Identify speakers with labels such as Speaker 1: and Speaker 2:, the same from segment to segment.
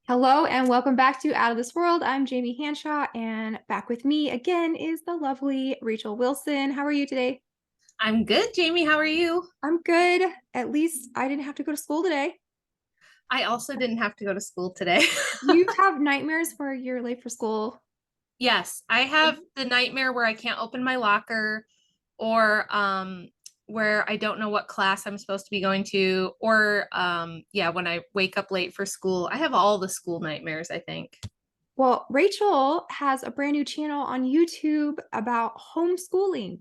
Speaker 1: Hello and welcome back to Out of This World. I'm Jamie Hanshaw, and back with me again is the lovely Rachel Wilson. How are you today?
Speaker 2: I'm good, Jamie. How are you?
Speaker 1: I'm good. At least I didn't have to go to school today.
Speaker 2: I also didn't have to go to school today.
Speaker 1: You have nightmares where you're late for school.
Speaker 2: Yes, I have the nightmare where I can't open my locker or where I don't know what class I'm supposed to be going to or yeah, when I wake up late for school. I have all the school nightmares, I think.
Speaker 1: Well, Rachel has a brand new channel on YouTube about homeschooling.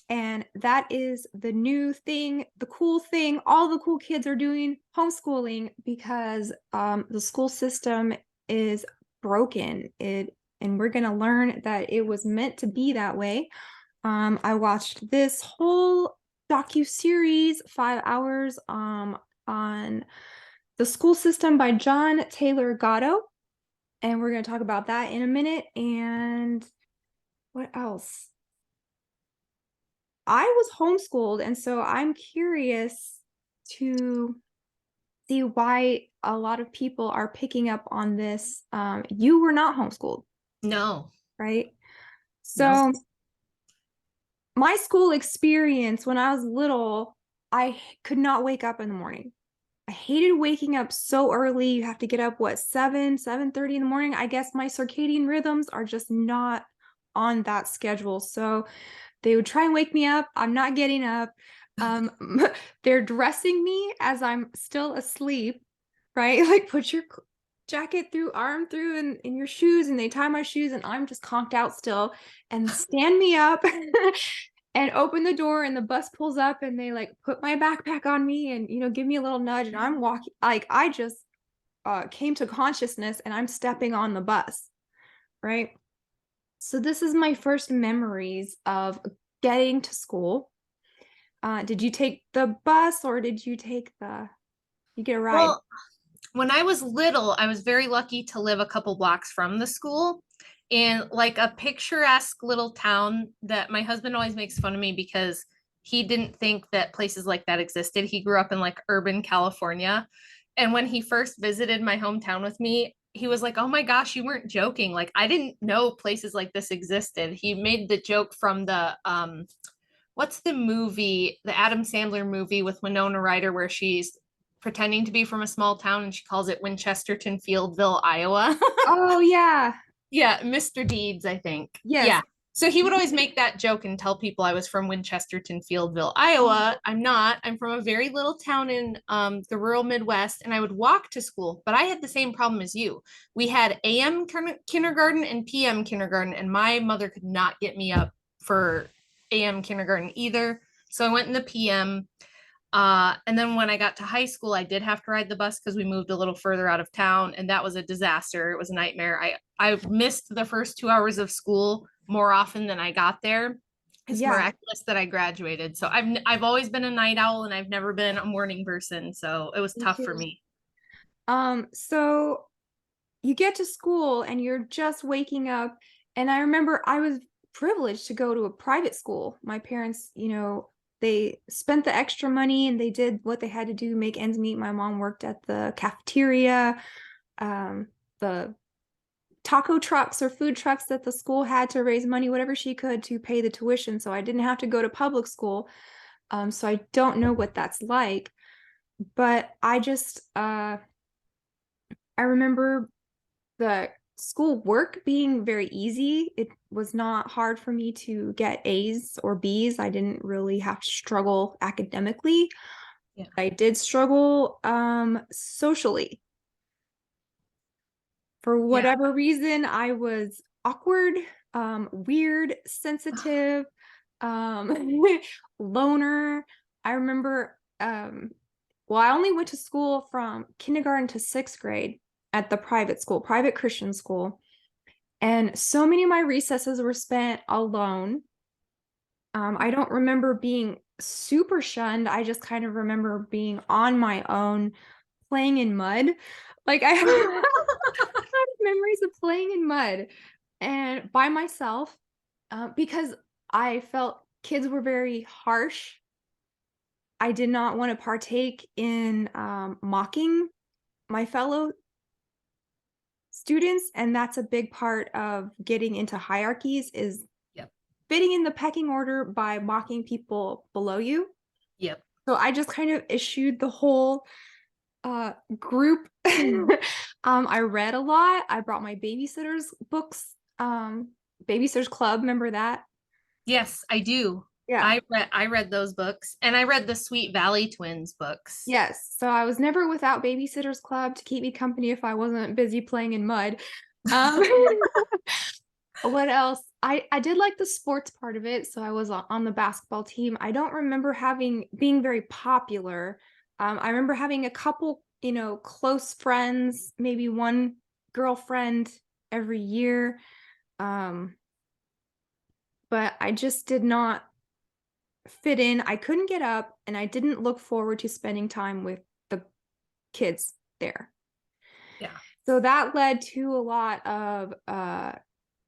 Speaker 1: And that is the new thing, the cool thing. All the cool kids are doing homeschooling because the school system is broken. And we're going to learn that it was meant to be that way. I watched this whole docu-series, 5 hours, on the school system by John Taylor Gatto. And we're going to talk about that in a minute. And what else? I was homeschooled, and so I'm curious to see why a lot of people are picking up on this. You were not homeschooled,
Speaker 2: No,
Speaker 1: right?
Speaker 2: no.
Speaker 1: So my school experience when I was little, I could not wake up in the morning. I hated waking up so early. You have to get up, what, 7:30 in the morning? I guess my circadian rhythms are just not on that schedule. So they would try and wake me up. I'm not getting up. Um, they're dressing me as I'm still asleep, right? Like put your jacket through, arm through, and in your shoes, and they tie my shoes, and I'm just conked out still, and stand me up and open the door, and the bus pulls up, and they like put my backpack on me, and give me a little nudge, and I'm walking like I just came to consciousness, and I'm stepping on the bus, right? So this is my first memories of getting to school. Did you take the bus or did you get a ride?
Speaker 2: Well, when I was little, I was very lucky to live a couple blocks from the school in like a picturesque little town that my husband always makes fun of me because he didn't think that places like that existed. He grew up in like urban California. And when he first visited my hometown with me, he was like, "Oh my gosh, you weren't joking. Like I didn't know places like this existed." He made the joke from the what's the movie, the Adam Sandler movie with Winona Ryder where she's pretending to be from a small town and she calls it Winchesterton Fieldville, Iowa.
Speaker 1: Oh yeah.
Speaker 2: Yeah, Mr. Deeds, I think.
Speaker 1: Yes.
Speaker 2: Yeah. So he would always make that joke and tell people I was from Winchesterton Fieldville, Iowa. I'm not. I'm from a very little town in the rural Midwest, and I would walk to school. But I had the same problem as you. We had AM kindergarten and PM kindergarten, and my mother could not get me up for AM kindergarten either. So I went in the PM. And then when I got to high school, I did have to ride the bus because we moved a little further out of town, and that was a disaster. It was a nightmare. I missed the first 2 hours of school more often than I got there. It's
Speaker 1: Yeah.
Speaker 2: miraculous that I graduated. So I've always been a night owl, and I've never been a morning person. So it was
Speaker 1: Me
Speaker 2: tough for
Speaker 1: too.
Speaker 2: me.
Speaker 1: So you get to school and you're just waking up. And I remember I was privileged to go to a private school. My parents, they spent the extra money and they did what they had to do, make ends meet. My mom worked at the cafeteria, the taco trucks or food trucks that the school had to raise money, whatever she could to pay the tuition. So I didn't have to go to public school. So I don't know what that's like. But I remember the school work being very easy. It was not hard for me to get A's or B's. I didn't really have to struggle academically.
Speaker 2: Yeah.
Speaker 1: I did struggle socially. For
Speaker 2: Yeah.
Speaker 1: whatever reason, I was awkward, weird, sensitive, loner. I remember, well, I only went to school from kindergarten to sixth grade at the private school, private Christian school. And so many of my recesses were spent alone. I don't remember being super shunned. I just kind of remember being on my own, playing in mud. Like I have memories of playing in mud and by myself because I felt kids were very harsh. I did not want to partake in mocking my fellow students, and that's a big part of getting into hierarchies is
Speaker 2: Yep.
Speaker 1: fitting in the pecking order by mocking people below you.
Speaker 2: Yep.
Speaker 1: So I just kind of issued the whole group. I read a lot. I brought my babysitter's books, Babysitter's Club, remember that?
Speaker 2: Yes, I do.
Speaker 1: Yeah.
Speaker 2: I read those books, and I read the Sweet Valley Twins books.
Speaker 1: Yes. So I was never without Babysitter's Club to keep me company if I wasn't busy playing in mud. Um, what else? I did like the sports part of it, so I was on the basketball team. I don't remember having being very popular. I remember having a couple, close friends, maybe one girlfriend every year. Um, but I just did not fit in. I couldn't get up, and I didn't look forward to spending time with the kids there.
Speaker 2: Yeah.
Speaker 1: So that led to a lot of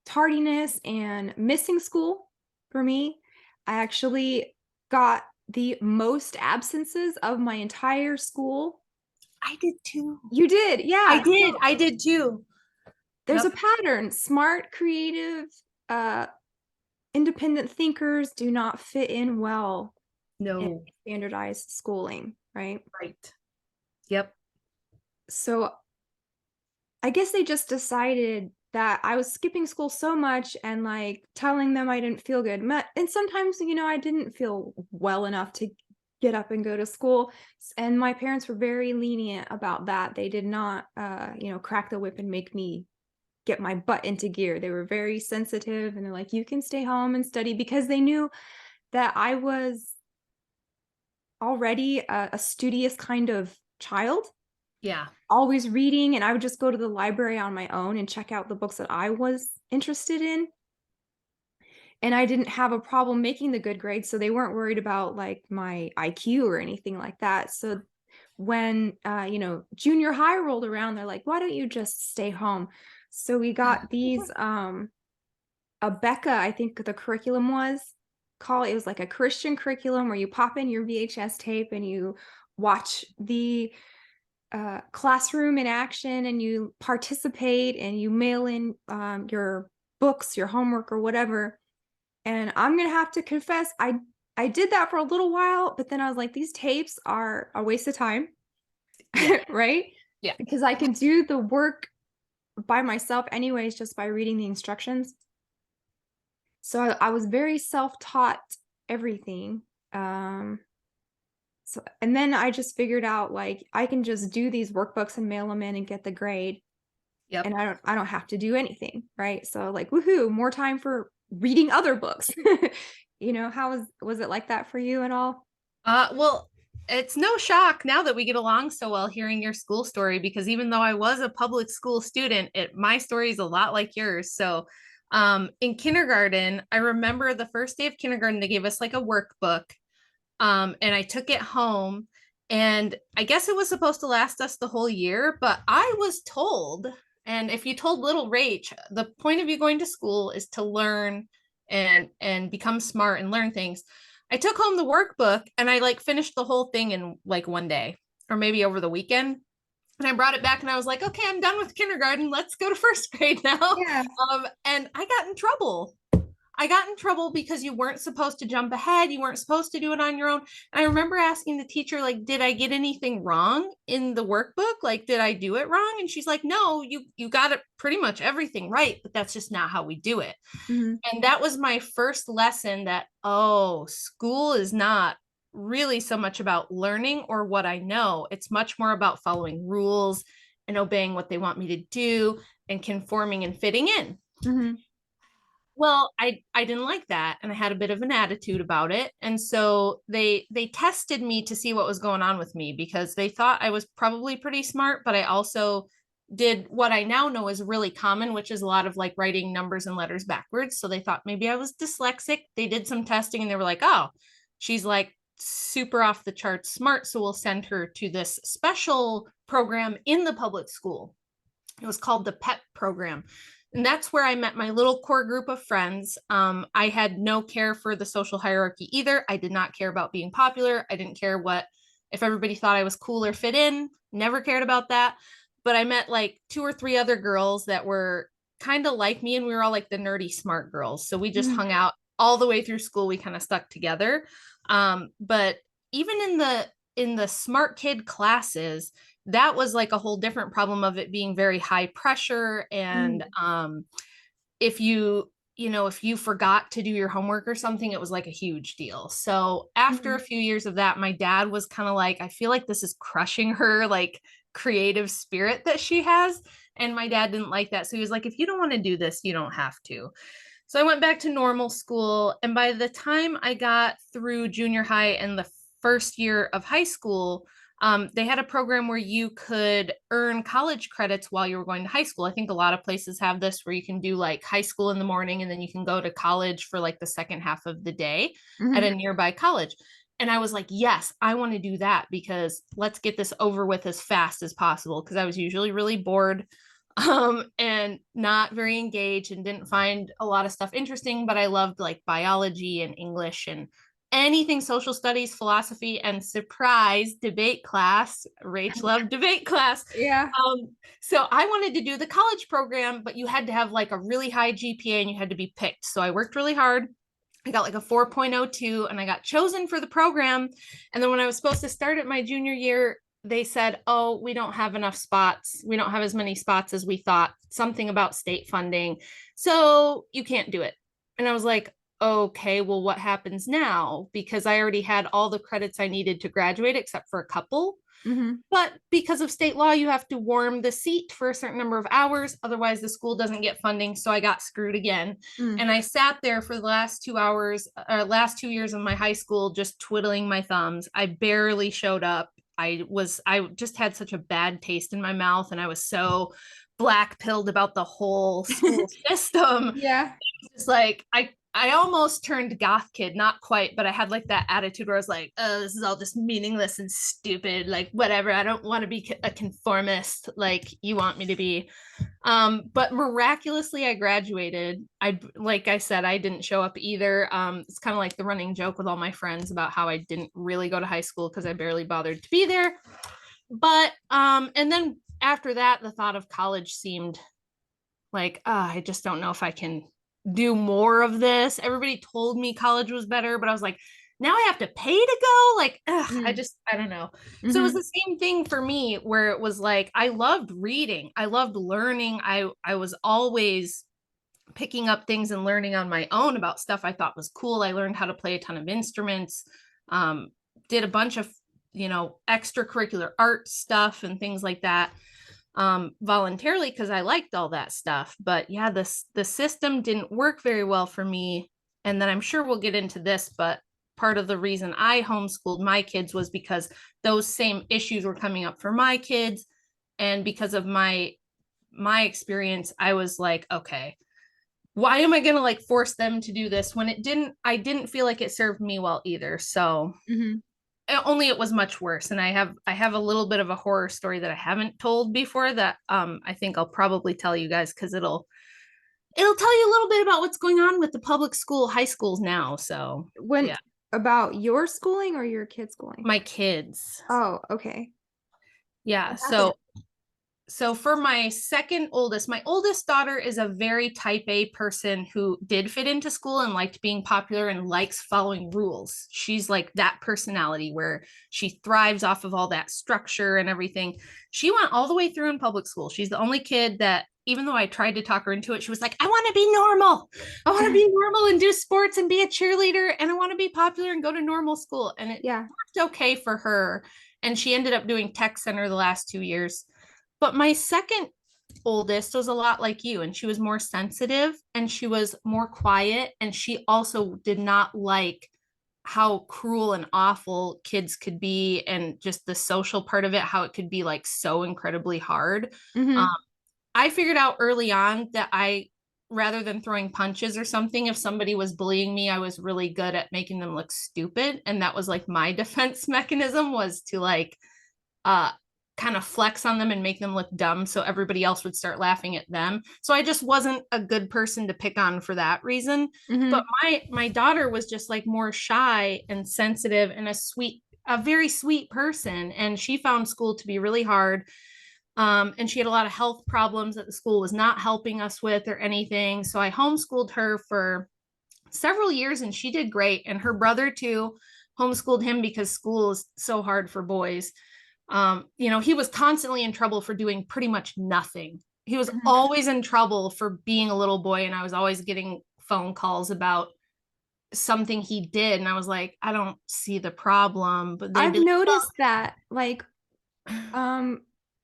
Speaker 1: tardiness and missing school for me. I actually got the most absences of my entire school.
Speaker 2: I did too.
Speaker 1: You did,
Speaker 2: I
Speaker 1: yeah.
Speaker 2: did.
Speaker 1: So
Speaker 2: I did too.
Speaker 1: there's a
Speaker 2: Yep.
Speaker 1: pattern. Smart, creative, uh, independent thinkers do not fit in well in
Speaker 2: No.
Speaker 1: standardized schooling, right?
Speaker 2: Right. Yep.
Speaker 1: So I guess they just decided that I was skipping school so much and like telling them I didn't feel good. And sometimes, I didn't feel well enough to get up and go to school. And my parents were very lenient about that. They did not, crack the whip and make me get my butt into gear. They were very sensitive and they're like, you can stay home and study because they knew that I was already a studious kind of child,
Speaker 2: Yeah.
Speaker 1: always reading, and I would just go to the library on my own and check out the books that I was interested in. And I didn't have a problem making the good grades, so they weren't worried about like my IQ or anything like that. So when junior high rolled around, they're like, "Why don't you just stay home?" So we got these a Becca, I think the curriculum was called. It was like a Christian curriculum where you pop in your VHS tape and you watch the classroom in action and you participate and you mail in your books, your homework, or whatever. And I'm gonna have to confess, I did that for a little while, but then I was like, these tapes are a waste of time,
Speaker 2: Yeah.
Speaker 1: right?
Speaker 2: Yeah.
Speaker 1: Because I can do the work by myself anyways, just by reading the instructions. So I was very self-taught everything. Um, So, and then I just figured out like I can just do these workbooks and mail them in and get the grade,
Speaker 2: Yep.
Speaker 1: and I don't have to do anything, right? So like woohoo, more time for reading other books. How was it like that for you at all?
Speaker 2: Well, it's no shock now that we get along so well hearing your school story, because even though I was a public school student, my story is a lot like yours. So, in kindergarten, I remember the first day of kindergarten, they gave us like a workbook, and I took it home, and I guess it was supposed to last us the whole year, but I was told, and if you told little Rach, the point of you going to school is to learn and become smart and learn things. I took home the workbook and I like finished the whole thing in like one day or maybe over the weekend. And I brought it back and I was like, okay, I'm done with kindergarten. Let's go to first grade now.
Speaker 1: Yeah.
Speaker 2: And I got in trouble. I got in trouble because you weren't supposed to jump ahead. You weren't supposed to do it on your own. And I remember asking the teacher, like, did I get anything wrong in the workbook? Like, did I do it wrong? And she's like, no, you got it pretty much everything right, but that's just not how we do it.
Speaker 1: Hmm.
Speaker 2: And that was my first lesson that, oh, school is not really so much about learning or what I know. It's much more about following rules and obeying what they want me to do and conforming and fitting in.
Speaker 1: Hmm.
Speaker 2: Well, I didn't like that and I had a bit of an attitude about it. And so they tested me to see what was going on with me because they thought I was probably pretty smart, but I also did what I now know is really common, which is a lot of like writing numbers and letters backwards. So they thought maybe I was dyslexic. They did some testing and they were like, "Oh, she's like super off the charts smart, so we'll send her to this special program in the public school." It was called the PEP program. And that's where I met my little core group of friends. I had no care for the social hierarchy either. I did not care about being popular. I didn't care if everybody thought I was cool or fit in, never cared about that. but I met like two or three other girls that were kind of like me, and we were all like the nerdy smart girls. So we just
Speaker 1: Mhm.
Speaker 2: hung out all the way through school. We kind of stuck together. But even in the smart kid classes, that was like a whole different problem of it being very high pressure. And
Speaker 1: Mhm.
Speaker 2: if if you forgot to do your homework or something, it was like a huge deal. So after a
Speaker 1: Mhm.
Speaker 2: few years of that, my dad was kind of like, I feel like this is crushing her like creative spirit that she has. And my dad didn't like that. So he was like, if you don't want to do this, you don't have to. So I went back to normal school. And by the time I got through junior high and the first year of high school, they had a program where you could earn college credits while you were going to high school. I think a lot of places have this where you can do like high school in the morning and then you can go to college for like the second half of the day at
Speaker 1: Mhm.
Speaker 2: a nearby college. And I was like, yes, I want to do that because let's get this over with as fast as possible. Because I was usually really bored and not very engaged and didn't find a lot of stuff interesting, but I loved like biology and English and anything social studies, philosophy, and surprise debate class. Rach loved debate class.
Speaker 1: Yeah.
Speaker 2: So I wanted to do the college program, but you had to have like a really high GPA and you had to be picked. So I worked really hard. I got like a 4.02 and I got chosen for the program. And then when I was supposed to start at my junior year, they said, oh, we don't have enough spots. We don't have as many spots as we thought, something about state funding. So you can't do it. And I was like, okay, well, what happens now? Because I already had all the credits I needed to graduate, except for a couple.
Speaker 1: Mhm.
Speaker 2: But because of state law, you have to warm the seat for a certain number of hours. Otherwise, the school doesn't get funding. So I got screwed again.
Speaker 1: Mm.
Speaker 2: And I sat there for the last 2 hours, or last 2 years of my high school, just twiddling my thumbs. I barely showed up. I just had such a bad taste in my mouth. And I was so black pilled about the whole school system.
Speaker 1: Yeah.
Speaker 2: Just like I almost turned goth kid, not quite, but I had like that attitude where I was like, oh, this is all just meaningless and stupid, like whatever. I don't want to be a conformist like you want me to be. But miraculously I graduated. I like I said, I didn't show up either. It's kind of like the running joke with all my friends about how I didn't really go to high school because I barely bothered to be there. But and then after that, the thought of college seemed like, I just don't know if I can do more of this. Everybody told me college was better, but I was like, now I have to pay to go. Like,
Speaker 1: Mm.
Speaker 2: I don't know. So it was
Speaker 1: Mhm.
Speaker 2: the same thing for me where it was like, I loved reading. I loved learning. I was always picking up things and learning on my own about stuff I thought was cool. I learned how to play a ton of instruments, did a bunch of, extracurricular art stuff and things like that voluntarily because I liked all that stuff. But yeah, the system didn't work very well for me. And then I'm sure we'll get into this, but part of the reason I homeschooled my kids was because those same issues were coming up for my kids. And because of my experience, I was like, okay, why am I gonna like force them to do this when I didn't feel like it served me well either. So
Speaker 1: Mhm.
Speaker 2: only it was much worse. And I have a little bit of a horror story that I haven't told before that I think I'll probably tell you guys because it'll tell you a little bit about what's going on with the public school high schools now. So
Speaker 1: When
Speaker 2: yeah,
Speaker 1: about your schooling or your kids' schooling?
Speaker 2: my kids.
Speaker 1: Oh, okay.
Speaker 2: Yeah.
Speaker 1: What happened?
Speaker 2: So for my oldest daughter is a very type A person who did fit into school and liked being popular and likes following rules. She's like that personality where she thrives off of all that structure and everything. She went all the way through in public school. She's the only kid that, even though I tried to talk her into it, she was like, I want to be normal. I want to be normal and do sports and be a cheerleader. And I want to be popular and go to normal school. And it
Speaker 1: Yeah.
Speaker 2: worked okay for her. And she ended up doing tech center the last 2 years. But my second oldest was a lot like you, and she was more sensitive and she was more quiet. And she also did not like how cruel and awful kids could be, and just the social part of it, how it could be like so incredibly hard. Um,
Speaker 1: Mhm.
Speaker 2: I figured out early on that rather than throwing punches or something, if somebody was bullying me, I was really good at making them look stupid. And that was like my defense mechanism, was to like, uh kind of flex on them and make them look dumb so everybody else would start laughing at them. So I just wasn't a good person to pick on for that reason. But
Speaker 1: Mhm.
Speaker 2: my daughter was just like more shy and sensitive and a very sweet person, and she found school to be really hard. And she had a lot of health problems that the school was not helping us with or anything. So I homeschooled her for several years and she did great. And her brother too homeschooled him because school is so hard for boys. He was constantly in trouble for doing pretty much nothing. He was
Speaker 1: Mhm.
Speaker 2: always in trouble for being a little boy. And I was always getting phone calls about something he did. And I was like, I don't see the problem. But they'd
Speaker 1: I've
Speaker 2: be like,
Speaker 1: noticed that like um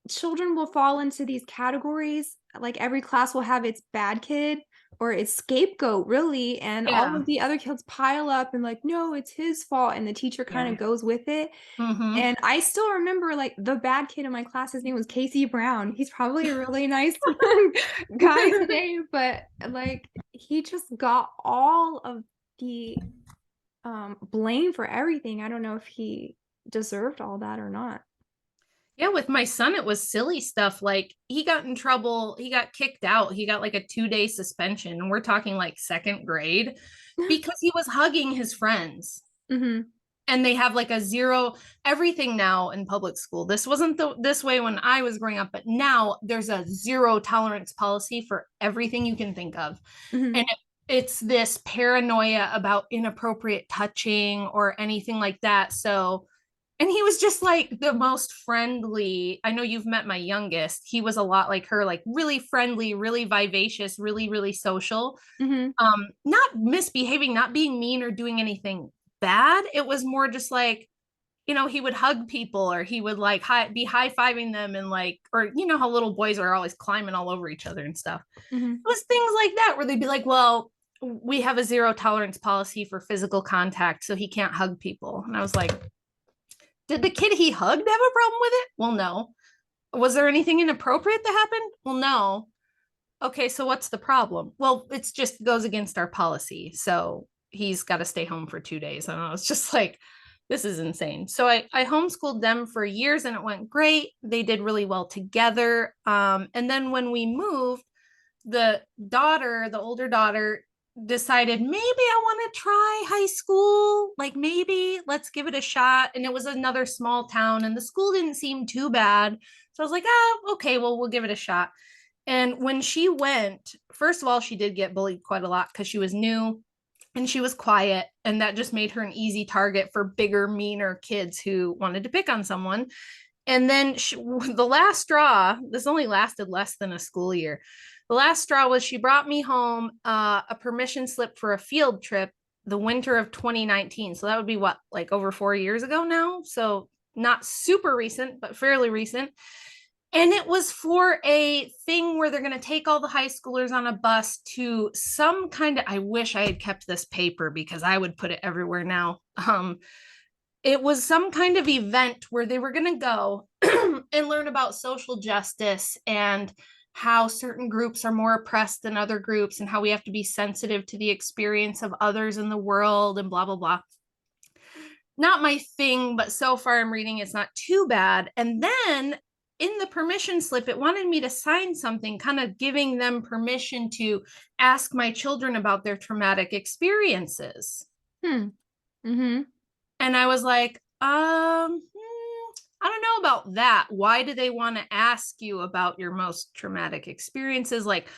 Speaker 1: children will fall into these categories. Like every class will have its bad kid or its scapegoat, really, and all
Speaker 2: yeah,
Speaker 1: of the other kids pile up and like, no, it's his fault, and the teacher kind
Speaker 2: yeah.
Speaker 1: of goes with it.
Speaker 2: Mm-hmm.
Speaker 1: And I still remember like the bad kid in my class, his name was Casey Brown. He's probably a really nice guy today, but like he just got all of the blame for everything. I don't know if he deserved all that or not.
Speaker 2: Yeah, with my son, it was silly stuff. Like he got in trouble, he got kicked out, he got like a 2 day suspension. And we're talking like second grade because he was hugging his friends.
Speaker 1: Hmm.
Speaker 2: And they have like a zero everything now in public school. This wasn't this way when I was growing up, but now there's a zero tolerance policy for everything you can think of.
Speaker 1: Hmm.
Speaker 2: And it's this paranoia about inappropriate touching or anything like that. So, and he was just like the most friendly. I know you've met my youngest. He was a lot like her, like really friendly, really vivacious, really, really social.
Speaker 1: Hmm.
Speaker 2: Not misbehaving, not being mean or doing anything bad. It was more just like, he would hug people or he would like be high-fiving them and like, or how little boys are always climbing all over each other and stuff.
Speaker 1: Hmm.
Speaker 2: It was things like that where they'd be like, well, we have a zero tolerance policy for physical contact, so he can't hug people. And I was like, did the kid he hugged have a problem with it? Well, no. Was there anything inappropriate that happened? Well, no. Okay, so what's the problem? Well, it's just goes against our policy. So he's got to stay home for 2 days. I don't know. It's just like, this is insane. So I homeschooled them for years and it went great. They did really well together. And then when we moved, the older daughter, decided maybe I want to try high school. Like maybe let's give it a shot. And it was another small town and the school didn't seem too bad. So I was like, okay, well, we'll give it a shot. And when she went, first of all, she did get bullied quite a lot because she was new and she was quiet. And that just made her an easy target for bigger, meaner kids who wanted to pick on someone. And then the last straw, this only lasted less than a school year. The last straw was she brought me home a permission slip for a field trip the winter of 2019. So that would be what, like over 4 years ago now? So not super recent, but fairly recent. And it was for a thing where they're going to take all the high schoolers on a bus to some kind of, I wish I had kept this paper because I would put it everywhere now. It was some kind of event where they were going to go and learn about social justice and how certain groups are more oppressed than other groups and how we have to be sensitive to the experience of others in the world and blah, blah, blah. Not my thing, but so far I'm reading it's not too bad. And then in the permission slip, it wanted me to sign something, kind of giving them permission to ask my children about their traumatic experiences.
Speaker 1: Hmm. Hmm.
Speaker 2: And I was like, I don't know about that. Why do they want to ask you about your most traumatic experiences? Like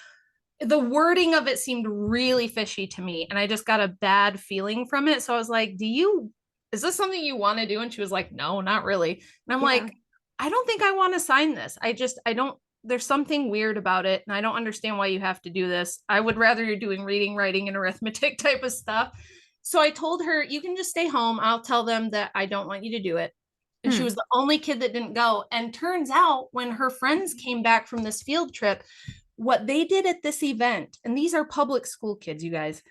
Speaker 2: the wording of it seemed really fishy to me. And I just got a bad feeling from it. So I was like, is this something you want to do? And she was like, no, not really. And I'm
Speaker 1: Yeah.
Speaker 2: like, I don't think I want to sign this. I don't, there's something weird about it. And I don't understand why you have to do this. I would rather you're doing reading, writing, and arithmetic type of stuff. So I told her, you can just stay home. I'll tell them that I don't want you to do it. And she
Speaker 1: Hmm.
Speaker 2: was the only kid that didn't go. And turns out when her friends came back from this field trip, what they did at this event, and these are public school kids, you guys,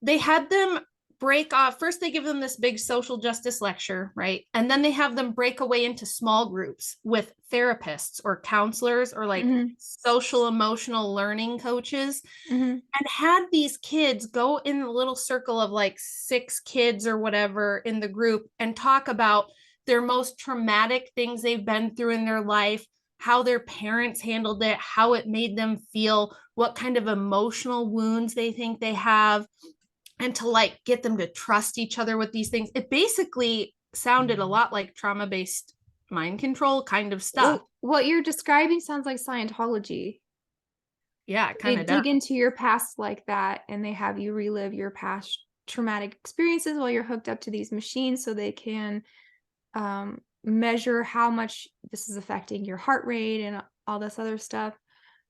Speaker 2: they had them break off. First, they give them this big social justice lecture, right? And then they have them break away into small groups with therapists or counselors or like
Speaker 1: Hmm.
Speaker 2: social emotional learning coaches,
Speaker 1: Hmm.
Speaker 2: and had these kids go in a little circle of like 6 kids or whatever in the group and talk about their most traumatic things they've been through in their life, how their parents handled it, how it made them feel, what kind of emotional wounds they think they have, and to like get them to trust each other with these things. It basically sounded a lot like trauma based mind control kind of stuff.
Speaker 1: Well, what you're describing sounds like Scientology.
Speaker 2: Yeah, it
Speaker 1: They
Speaker 2: kind of does.
Speaker 1: dig into your past like that, and they have you relive your past traumatic experiences while you're hooked up to these machines so they can measure how much this is affecting your heart rate and all this other stuff.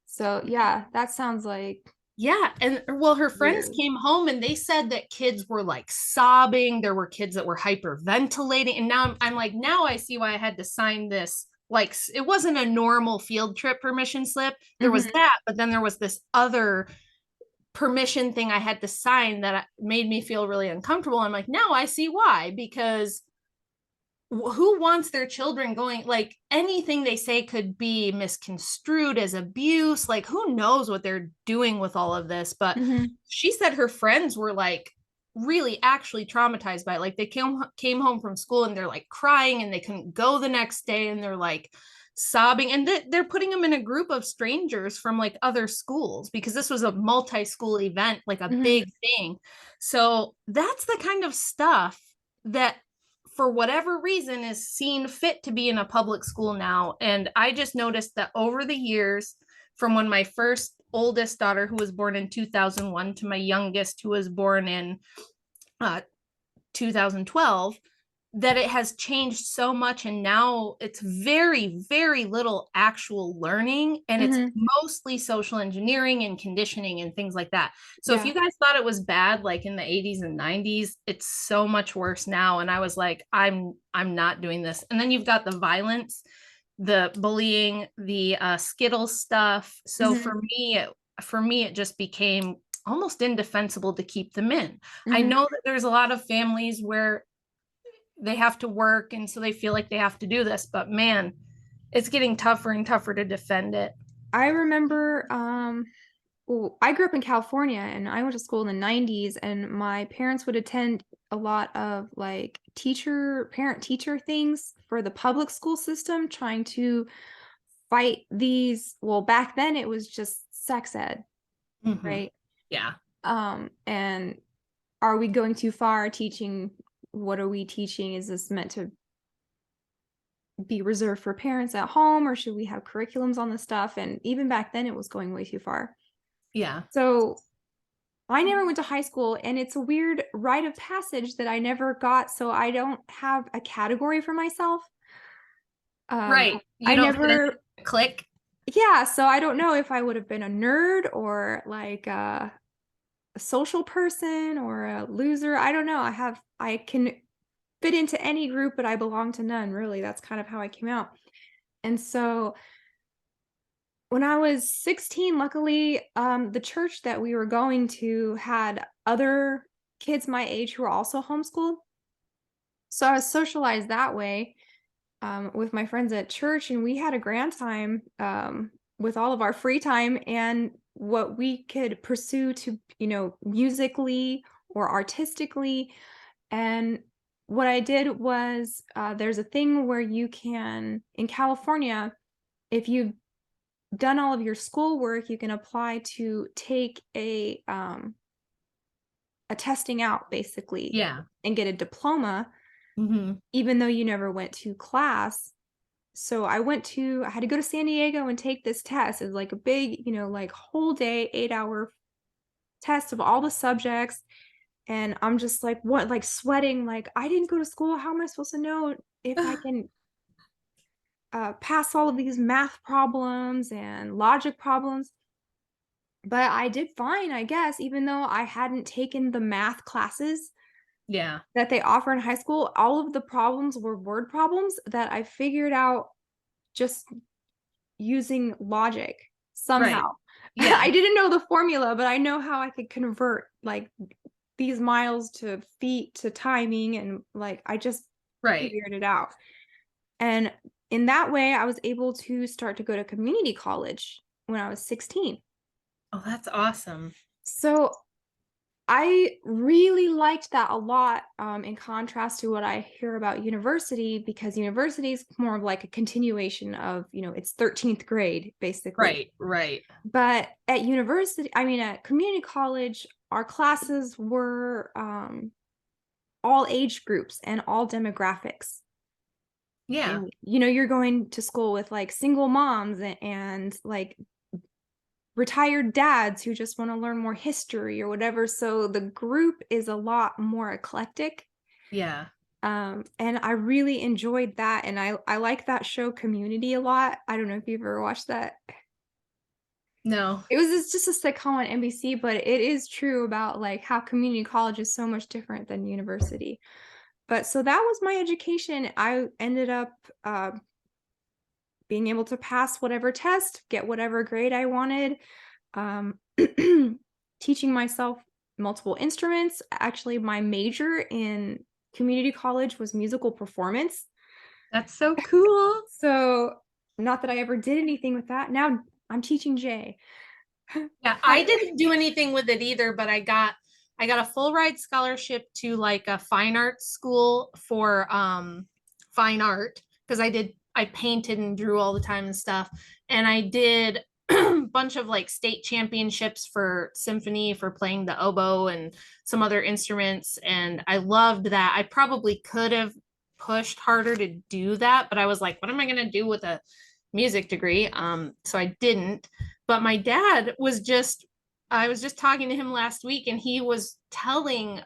Speaker 1: So, yeah, that sounds like
Speaker 2: Yeah. And well, her friends
Speaker 1: weird.
Speaker 2: came home and they said that kids were like sobbing. There were kids that were hyperventilating. And now I'm like, now I see why I had to sign this. Like, it wasn't a normal field trip permission slip. There was
Speaker 1: Mhm,
Speaker 2: that, but then there was this other permission thing I had to sign that made me feel really uncomfortable. I'm like, now I see why, because who wants their children going, like anything they say could be misconstrued as abuse, like who knows what they're doing with all of this. But
Speaker 1: mhm,
Speaker 2: she said her friends were like really actually traumatized by it. Like they came home from school and they're like crying and they couldn't go the next day and they're like sobbing, and they're putting them in a group of strangers from like other schools because this was a multi-school event, like a
Speaker 1: mhm,
Speaker 2: big thing. So that's the kind of stuff that for whatever reason is seen fit to be in a public school now. And I just noticed that over the years, from when my first oldest daughter, who was born in 2001, to my youngest, who was born in uh, 2012, that it has changed so much. And now it's very, very little actual learning. And it's
Speaker 1: mhm.
Speaker 2: mostly social engineering and conditioning and things like that. So if
Speaker 1: Yeah.
Speaker 2: you guys thought it was bad, like in the 80s and 90s, it's so much worse now. And I was like, I'm not doing this. And then you've got the violence, the bullying, the Skittles stuff. So
Speaker 1: Mhm,
Speaker 2: for me, it just became almost indefensible to keep them in. I
Speaker 1: mhm.
Speaker 2: know that there's a lot of families where they have to work and so they feel like they have to do this, but man, it's getting tougher and tougher to defend it.
Speaker 1: I remember, well, I grew up in California and I went to school in the 90s, and my parents would attend a lot of like parent teacher things for the public school system, trying to fight these. Well, back then it was just sex ed,
Speaker 2: Mm-hmm.
Speaker 1: right?
Speaker 2: Yeah.
Speaker 1: And are we going too far teaching? What are we teaching? Is this meant to be reserved for parents at home, or should we have curriculums on this stuff? And even back then it was going way too far.
Speaker 2: Yeah.
Speaker 1: So I never went to high school, and it's a weird rite of passage that I never got, so I don't have a category for myself. Um,
Speaker 2: Right. You
Speaker 1: I
Speaker 2: don't fit in
Speaker 1: never
Speaker 2: the click.
Speaker 1: Yeah, so I don't know if I would have been a nerd or like a social person or a loser. I don't know. I can fit into any group, but I belong to none, really. That's kind of how I came out. And so when I was 16, luckily, the church that we were going to had other kids my age who were also homeschooled. So I was socialized that way, with my friends at church, and we had a grand time, with all of our free time and what we could pursue to, musically or artistically. And what I did was, there's a thing where you can, in California, if you've done all of your schoolwork, you can apply to take a testing out basically
Speaker 2: Yeah.
Speaker 1: and get a diploma,
Speaker 2: Mm-hmm.
Speaker 1: even though you never went to class. So I had to go to San Diego and take this test. It was like a big, like whole day, 8-hour test of all the subjects. And I'm just like, what, like sweating, like, I didn't go to school. How am I supposed to know if I can pass all of these math problems and logic problems? But I did fine, I guess, even though I hadn't taken the math classes
Speaker 2: Yeah.
Speaker 1: that they offer in high school. All of the problems were word problems that I figured out just using logic
Speaker 2: Right.
Speaker 1: somehow.
Speaker 2: Yeah.
Speaker 1: I didn't know the formula, but I know how I could convert like these miles to feet to timing, and like I just
Speaker 2: Right.
Speaker 1: figured it out. And in that way, I was able to start to go to community college when I was 16.
Speaker 2: Oh, that's awesome.
Speaker 1: So I really liked that a lot, in contrast to what I hear about university, because university is more of like a continuation of, it's 13th grade, basically.
Speaker 2: Right. Right.
Speaker 1: But at university, I mean, at community college, our classes were all age groups and all demographics.
Speaker 2: Yeah.
Speaker 1: And you're going to school with like single moms and like retired dads who just want to learn more history or whatever. So the group is a lot more eclectic.
Speaker 2: Yeah.
Speaker 1: And I really enjoyed that. And I like that show Community a lot. I don't know if you've ever watched that.
Speaker 2: No.
Speaker 1: It's just a sitcom on NBC, but it is true about like how community college is so much different than university. But so that was my education. I ended up being able to pass whatever test, get whatever grade I wanted, um, teaching myself multiple instruments. Actually, my major in community college was musical performance.
Speaker 2: That's so cool.
Speaker 1: So, not that I ever did anything with that. Now I'm teaching Jay.
Speaker 2: Yeah, I
Speaker 1: I
Speaker 2: didn't do anything with it either, but I got a full ride scholarship to like a fine arts school for fine art because I painted and drew all the time and stuff. And I did a bunch of like state championships for symphony for playing the oboe and some other instruments. And I loved that. I probably could have pushed harder to do that, but I was like, what am I going to do with a music degree? So I didn't. But my dad was just, I was just talking to him last week and he was telling,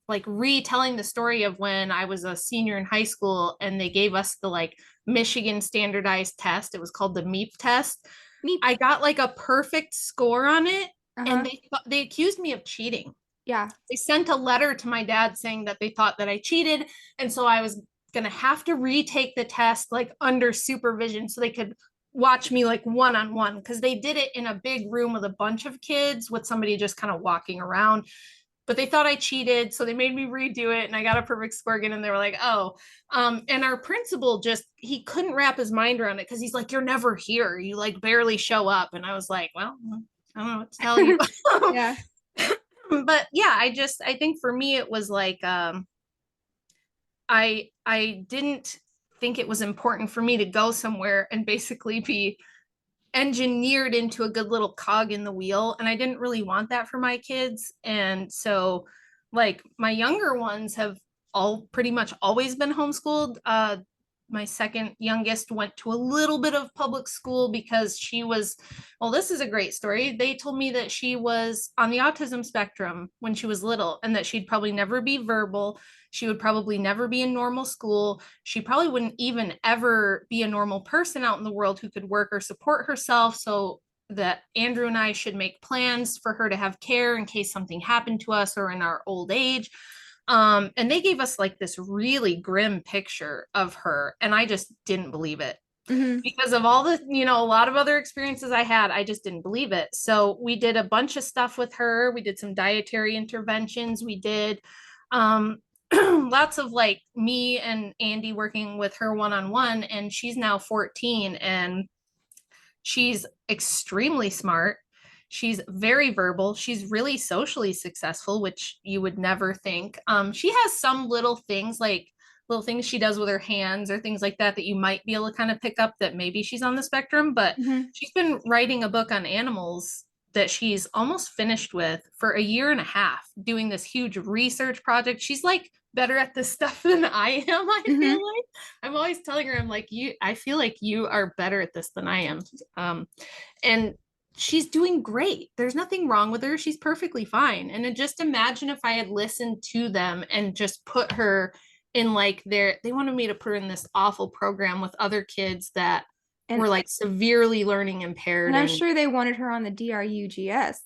Speaker 2: like retelling the story of when I was a senior in high school and they gave us the like Michigan standardized test. It was called the MEP test.
Speaker 1: meep.
Speaker 2: I got like a perfect score on it and
Speaker 1: Uh-huh.
Speaker 2: they accused me of cheating.
Speaker 1: Yeah.
Speaker 2: They sent a letter to my dad saying that they thought that I cheated. And so I was going to have to retake the test like under supervision so they could watch me like one on one because they did it in a big room with a bunch of kids with somebody just kind of walking around. But they thought I cheated. So they made me redo it and I got a perfect score again. And they were like, oh. And our principal just, he couldn't wrap his mind around it because he's like, you're never here. You like barely show up. And I was like, well, I don't know what to tell you.
Speaker 1: Yeah.
Speaker 2: But yeah, I think for me it was like I didn't think it was important for me to go somewhere and basically be engineered into a good little cog in the wheel, and I didn't really want that for my kids. And so like my younger ones have all pretty much always been homeschooled. My second youngest went to a little bit of public school because she was, well, this is a great story. They told me that she was on the autism spectrum when she was little and that she'd probably never be verbal. She would probably never be in normal school. She probably wouldn't even ever be a normal person out in the world who could work or support herself. So that Andrew and I should make plans for her to have care in case something happened to us or in our old age. And they gave us like this really grim picture of her, and I just didn't believe it
Speaker 1: Hmm.
Speaker 2: because of all the, a lot of other experiences I had. I just didn't believe it. So we did a bunch of stuff with her. We did some dietary interventions. We did um, lots of like me and Andy working with her one on one, and she's now 14 and she's extremely smart. She's very verbal. She's really socially successful, which you would never think. She has some little things she does with her hands or things like that that you might be able to kind of pick up that maybe she's on the spectrum. But
Speaker 1: Hmm.
Speaker 2: she's been writing a book on animals that she's almost finished with for a year and a half, doing this huge research project. She's like better at this stuff than I am, I feel
Speaker 1: Hmm.
Speaker 2: like. I'm always telling her, I'm like, I feel like you are better at this than I am. And she's doing great. There's nothing wrong with her. She's perfectly fine. And then just imagine if I had listened to them and just put her in like they wanted me to put her in this awful program with other kids that
Speaker 1: And
Speaker 2: were like severely learning
Speaker 1: and
Speaker 2: impaired.
Speaker 1: I'm
Speaker 2: And
Speaker 1: sure they wanted her on the DRUGS,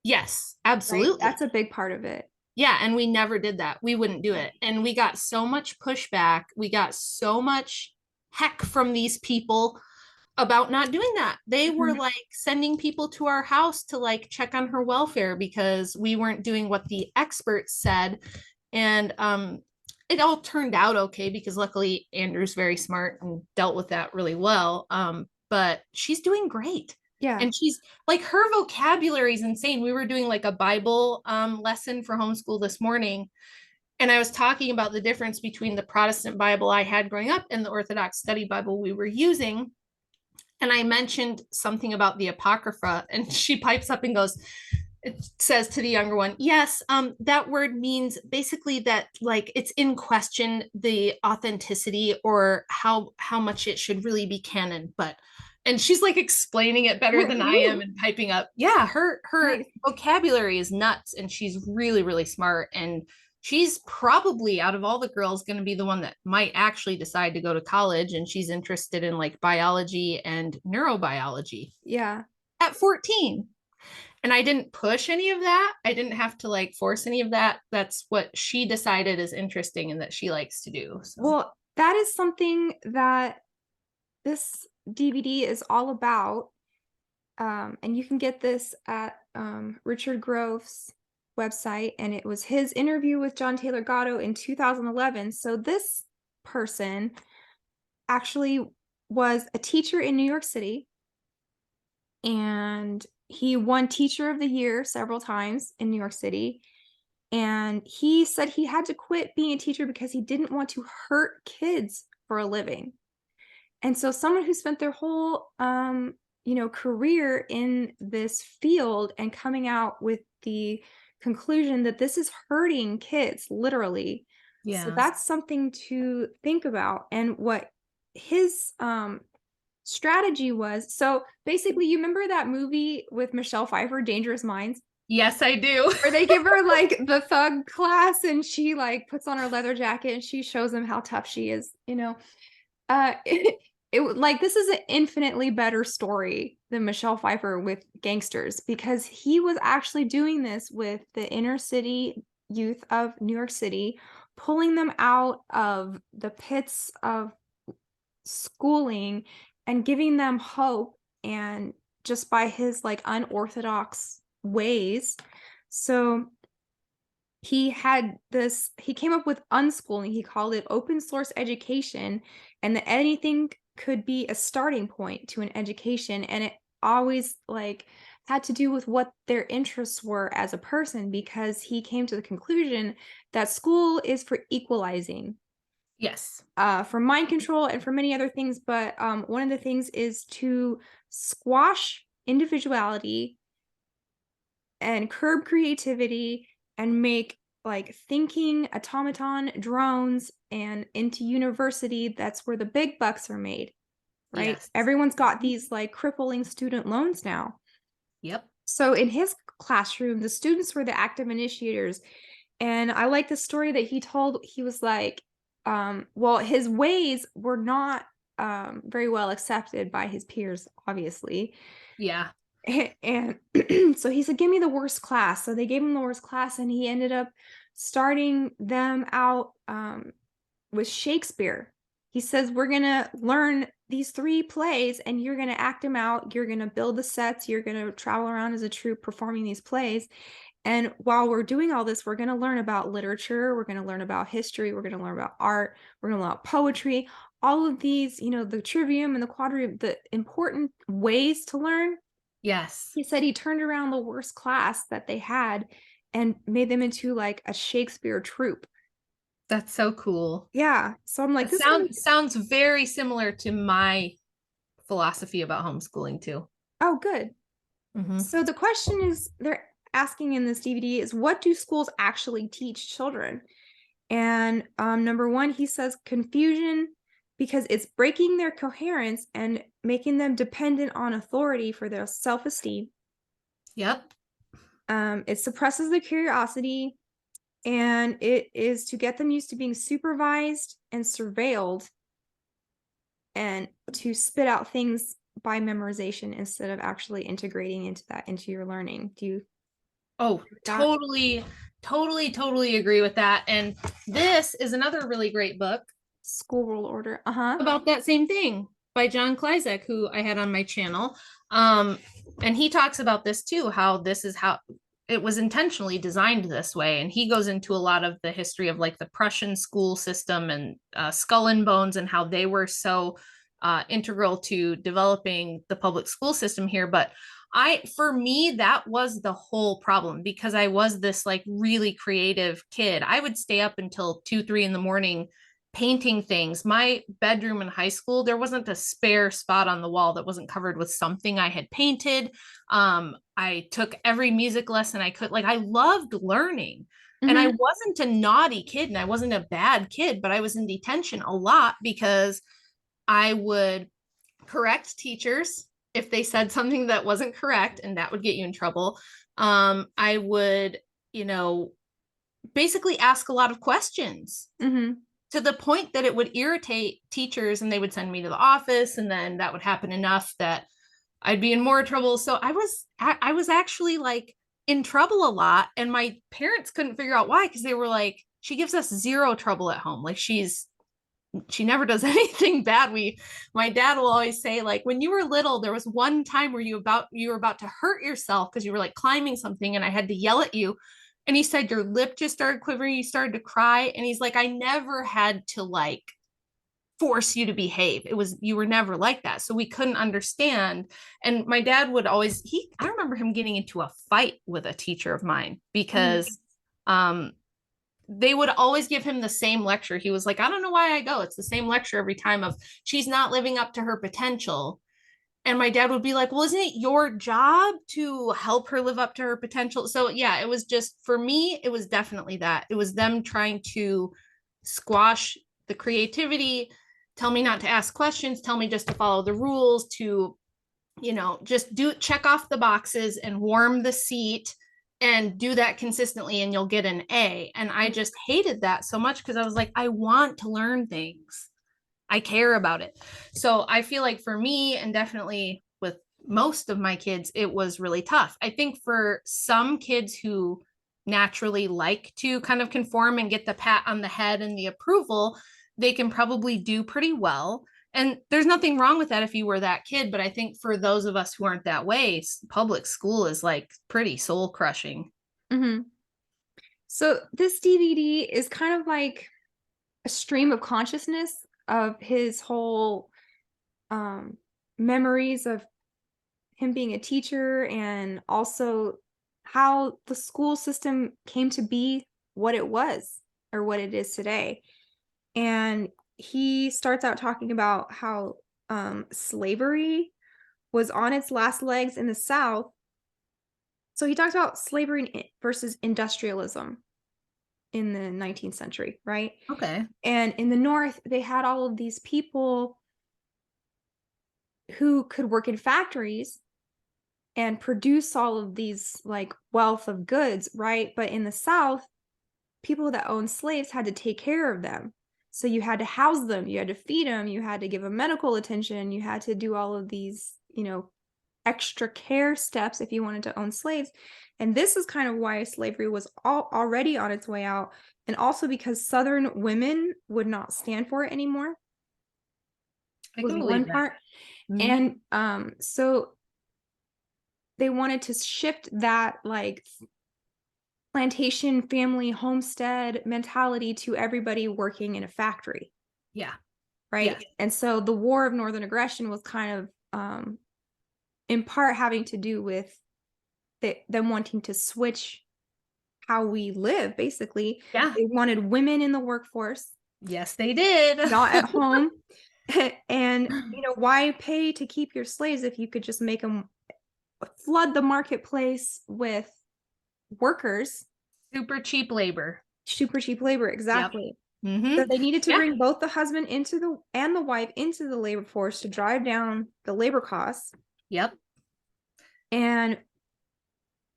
Speaker 2: yes,
Speaker 1: right?
Speaker 2: absolutely.
Speaker 1: That's a big part of it.
Speaker 2: Yeah, and we never did that. We wouldn't do it. And we got so much pushback. We got so much heck from these people about not doing that. They were
Speaker 1: Mhm.
Speaker 2: like sending people to our house to like check on her welfare because we weren't doing what the experts said. And it all turned out okay because luckily Andrew's very smart and dealt with that really well. But she's doing great.
Speaker 1: Yeah.
Speaker 2: And she's like, her vocabulary is insane. We were doing like a Bible lesson for homeschool this morning, and I was talking about the difference between the Protestant Bible I had growing up and the Orthodox Study Bible we were using. And I mentioned something about the Apocrypha, and she pipes up and goes, it says to the younger one, yes, that word means basically that like it's in question the authenticity or how much it should really be canon. But and she's like explaining it better than I am
Speaker 1: Ooh,
Speaker 2: and piping up. Yeah, her
Speaker 1: nice.
Speaker 2: vocabulary is nuts and she's really, really smart. And she's probably out of all the girls going to be the one that might actually decide to go to college. And she's interested in like biology and neurobiology
Speaker 1: Yeah.
Speaker 2: at 14. And I didn't push any of that. I didn't have to like force any of that. That's what she decided is interesting and that she likes to do. So,
Speaker 1: Well, that is something that this DVD is all about. And you can get this at Richard Grove's website, and it was his interview with John Taylor Gatto in 2011. So this person actually was a teacher in New York City, and he won Teacher of the Year several times in New York City. And he said he had to quit being a teacher because he didn't want to hurt kids for a living. And so someone who spent their whole career in this field and coming out with the conclusion that this is hurting kids literally. So
Speaker 2: yeah.
Speaker 1: that's something to think about. And what his strategy was, so basically you remember that movie with Michelle Pfeiffer, Dangerous Minds,
Speaker 2: Yes, I do.
Speaker 1: where they give her like the thug class and she like puts on her leather jacket and she shows them how tough she is. Like this is an infinitely better story than Michelle Pfeiffer with gangsters, because he was actually doing this with the inner city youth of New York City, pulling them out of the pits of schooling and giving them hope, and just by his like unorthodox ways. So he came up with unschooling. He called it open source education, and that anything could be a starting point to an education. And it always like had to do with what their interests were as a person, because he came to the conclusion that school is for equalizing,
Speaker 2: Yes.
Speaker 1: for mind control and for many other things. But one of the things is to squash individuality and curb creativity and make like thinking automaton drones, and into university, that's where the big bucks are made, right?
Speaker 2: Yes.
Speaker 1: Everyone's got
Speaker 2: Mhm.
Speaker 1: these like crippling student loans now.
Speaker 2: Yep.
Speaker 1: So in his classroom, the students were the active initiators. And I like the story that he told. He was like, well, his ways were not very well accepted by his peers, obviously.
Speaker 2: Yeah.
Speaker 1: And so he said, give me the worst class. So they gave him the worst class, and he ended up starting them out with Shakespeare. He says, we're going to learn these three plays and you're going to act them out. You're going to build the sets. You're going to travel around as a troupe performing these plays. And while we're doing all this, we're going to learn about literature. We're going to learn about history. We're going to learn about art. We're going to learn about poetry. All of these, the trivium and the quadrivium, the important ways to learn.
Speaker 2: Yes.
Speaker 1: He said he turned around the worst class that they had and made them into like a Shakespeare troupe.
Speaker 2: That's so cool.
Speaker 1: Yeah. So I'm like,
Speaker 2: It
Speaker 1: this is,
Speaker 2: sounds very similar to my philosophy about homeschooling too.
Speaker 1: oh, good.
Speaker 2: Hmm.
Speaker 1: So the question is, they're asking in this DVD is, what do schools actually teach children? And number one, he says confusion, because it's breaking their coherence and making them dependent on authority for their self-esteem.
Speaker 2: Yep.
Speaker 1: It suppresses their curiosity, and it is to get them used to being supervised and surveilled, and to spit out things by memorization instead of actually integrating into your learning. Do you
Speaker 2: Oh,
Speaker 1: agree with that?
Speaker 2: totally, totally, totally agree with that. And this is another really great book
Speaker 1: School rule order. Uh-huh.
Speaker 2: about that same thing by John Klizek, who I had on my channel. Um, and he talks about this too, how this is how it was intentionally designed this way. And he goes into a lot of the history of like the Prussian school system and Skull and Bones and how they were so integral to developing the public school system here. But for me, that was the whole problem because I was this like really creative kid. I would stay up until 2, 3 in the morning painting things. My bedroom in high school, there wasn't a spare spot on the wall that wasn't covered with something I had painted. I took every music lesson I could. Like, I loved learning. And I
Speaker 1: Mm-hmm.
Speaker 2: wasn't a naughty kid and I wasn't a bad kid, but I was in detention a lot because I would correct teachers if they said something that wasn't correct, and that would get you in trouble. I would, you know, basically ask a lot of questions
Speaker 1: Mm-hmm.
Speaker 2: to the point that it would irritate teachers and they would send me to the office, and then that would happen enough that I'd be in more trouble. So I was actually like in trouble a lot, and my parents couldn't figure out why, because they were like, she gives us zero trouble at home. Like, she never does anything bad. My dad will always say, like, when you were little, there was one time where you were about to hurt yourself because you were like climbing something and I had to yell at you. And he said your lip just started quivering, you started to cry. And he's like, I never had to like force you to behave. It was, you were never like that. So we couldn't understand. And my dad would always, I remember him getting into a fight with a teacher of mine
Speaker 1: Mm-hmm.
Speaker 2: because they would always give him the same lecture. He was like, I don't know why I go. It's the same lecture every time of she's not living up to her potential. And my dad would be like, well, isn't it your job to help her live up to her potential? So yeah, it was just, for me, it was definitely that. It was them trying to squash the creativity, tell me not to ask questions, tell me just to follow the rules, to, just check off the boxes and warm the seat and do that consistently and you'll get an A. And I just hated that so much because I was like, I want to learn things. I care about it. So I feel like for me, and definitely with most of my kids, it was really tough. I think for some kids who naturally like to kind of conform and get the pat on the head and the approval, they can probably do pretty well. And there's nothing wrong with that if you were that kid. But I think for those of us who aren't that way, public school is like pretty soul crushing.
Speaker 1: Mm-hmm. So this DVD is kind of like a stream of consciousness of his whole um, memories of him being a teacher, and also how the school system came to be what it was or what it is today. And he starts out talking about how slavery was on its last legs in the South. So he talks about slavery versus industrialism in the 19th century, right?
Speaker 2: Okay.
Speaker 1: And in the North, they had all of these people who could work in factories and produce all of these like wealth of goods, right? But in the South, people that owned slaves had to take care of them. So you had to house them, you had to feed them, you had to give them medical attention, you had to do all of these, extra care steps if you wanted to own slaves. And this is kind of why slavery was already on its way out. And also because Southern women would not stand for it anymore,
Speaker 2: I
Speaker 1: was
Speaker 2: can believe
Speaker 1: one
Speaker 2: that.
Speaker 1: part.
Speaker 2: Mm-hmm.
Speaker 1: And so they wanted to shift that like plantation family homestead mentality to everybody working in a factory,
Speaker 2: Yeah.
Speaker 1: right?
Speaker 2: Yeah.
Speaker 1: And so the war of northern aggression was kind of in part having to do with them wanting to switch how we live. Basically,
Speaker 2: Yeah.
Speaker 1: they wanted women in the workforce,
Speaker 2: Yes, they did.
Speaker 1: not at home. And why pay to keep your slaves if you could just make them flood the marketplace with workers?
Speaker 2: Super cheap labor.
Speaker 1: Super cheap labor,
Speaker 2: Yep.
Speaker 1: exactly. So
Speaker 2: Mm-hmm.
Speaker 1: they needed to
Speaker 2: Yeah.
Speaker 1: bring both the husband and the wife into the labor force to drive down the labor costs
Speaker 2: Yep.
Speaker 1: and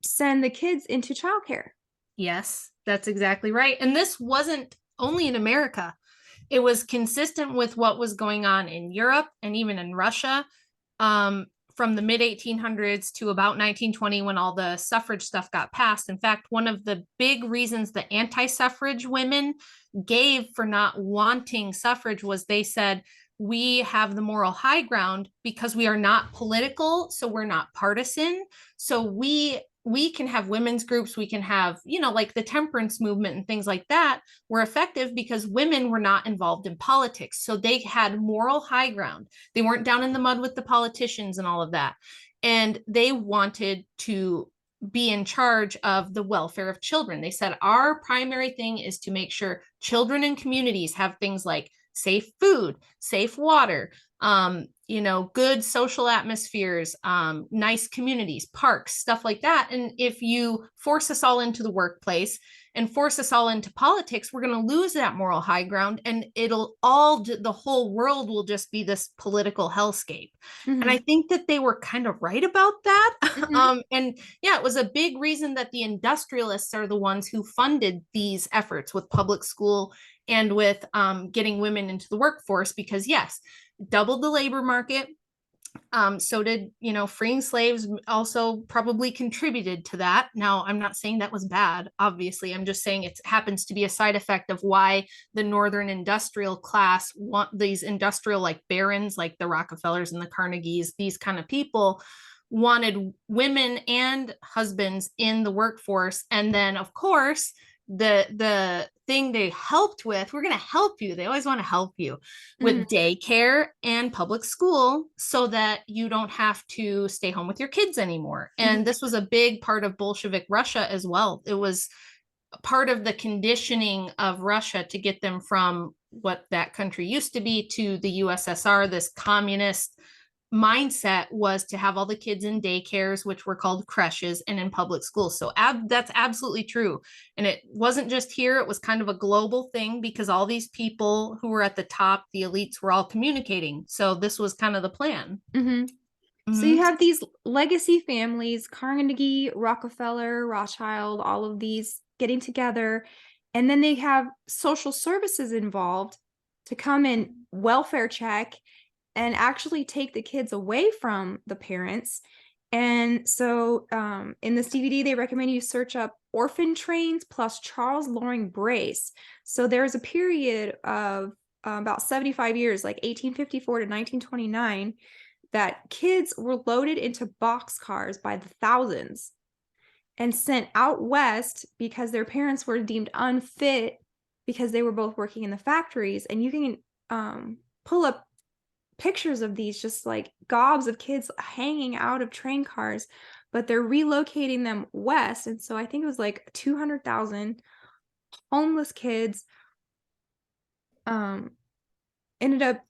Speaker 1: send the kids into childcare.
Speaker 2: Yes, that's exactly right. And this wasn't only in America. It was consistent with what was going on in Europe and even in Russia. From the mid 1800s to about 1920 when all the suffrage stuff got passed. In fact, one of the big reasons the anti-suffrage women gave for not wanting suffrage was they said, we have the moral high ground because we are not political, so we're not partisan. So we can have women's groups, we can have, like the temperance movement and things like that were effective because women were not involved in politics. So they had moral high ground. They weren't down in the mud with the politicians and all of that. And they wanted to be in charge of the welfare of children. They said our primary thing is to make sure children and communities have things like safe food, safe water, good social atmospheres, nice communities, parks, stuff like that. And if you force us all into the workplace and force us all into politics, we're going to lose that moral high ground, and the whole world will just be this political hellscape. And I
Speaker 1: Mm-hmm.
Speaker 2: think that they were kind of right about that.
Speaker 1: Mm-hmm.
Speaker 2: And yeah, it was a big reason that the industrialists are the ones who funded these efforts with public school and with getting women into the workforce, because yes, doubled the labor market. So did, freeing slaves also probably contributed to that. Now, I'm not saying that was bad, obviously. I'm just saying it happens to be a side effect of why the Northern industrial class want these industrial like barons, like the Rockefellers and the Carnegies, these kind of people wanted women and husbands in the workforce. And then, of course, the thing they helped with, we're going to help you, they always want to help you with
Speaker 1: Mm-hmm.
Speaker 2: daycare and public school so that you don't have to stay home with your kids anymore. And
Speaker 1: Mm-hmm.
Speaker 2: this was a big part of Bolshevik Russia as well. It was part of the conditioning of Russia to get them from what that country used to be to the USSR, this communist mindset, was to have all the kids in daycares, which were called creches, and in public schools. So that's absolutely true. And it wasn't just here, it was kind of a global thing because all these people who were at the top, the elites, were all communicating. So this was kind of the plan.
Speaker 1: Mm-hmm. So you
Speaker 2: Mm-hmm.
Speaker 1: have these legacy families, Carnegie, Rockefeller, Rothschild, all of these getting together. And then they have social services involved to come and welfare check and actually take the kids away from the parents. And so in this DVD, they recommend you search up Orphan Trains plus Charles Loring Brace. So there's a period of about 75 years, like 1854 to 1929, that kids were loaded into boxcars by the thousands and sent out west because their parents were deemed unfit because they were both working in the factories. And you can pull up pictures of these, just like gobs of kids hanging out of train cars, but they're relocating them west. And so I think it was like 200,000 homeless kids um, ended up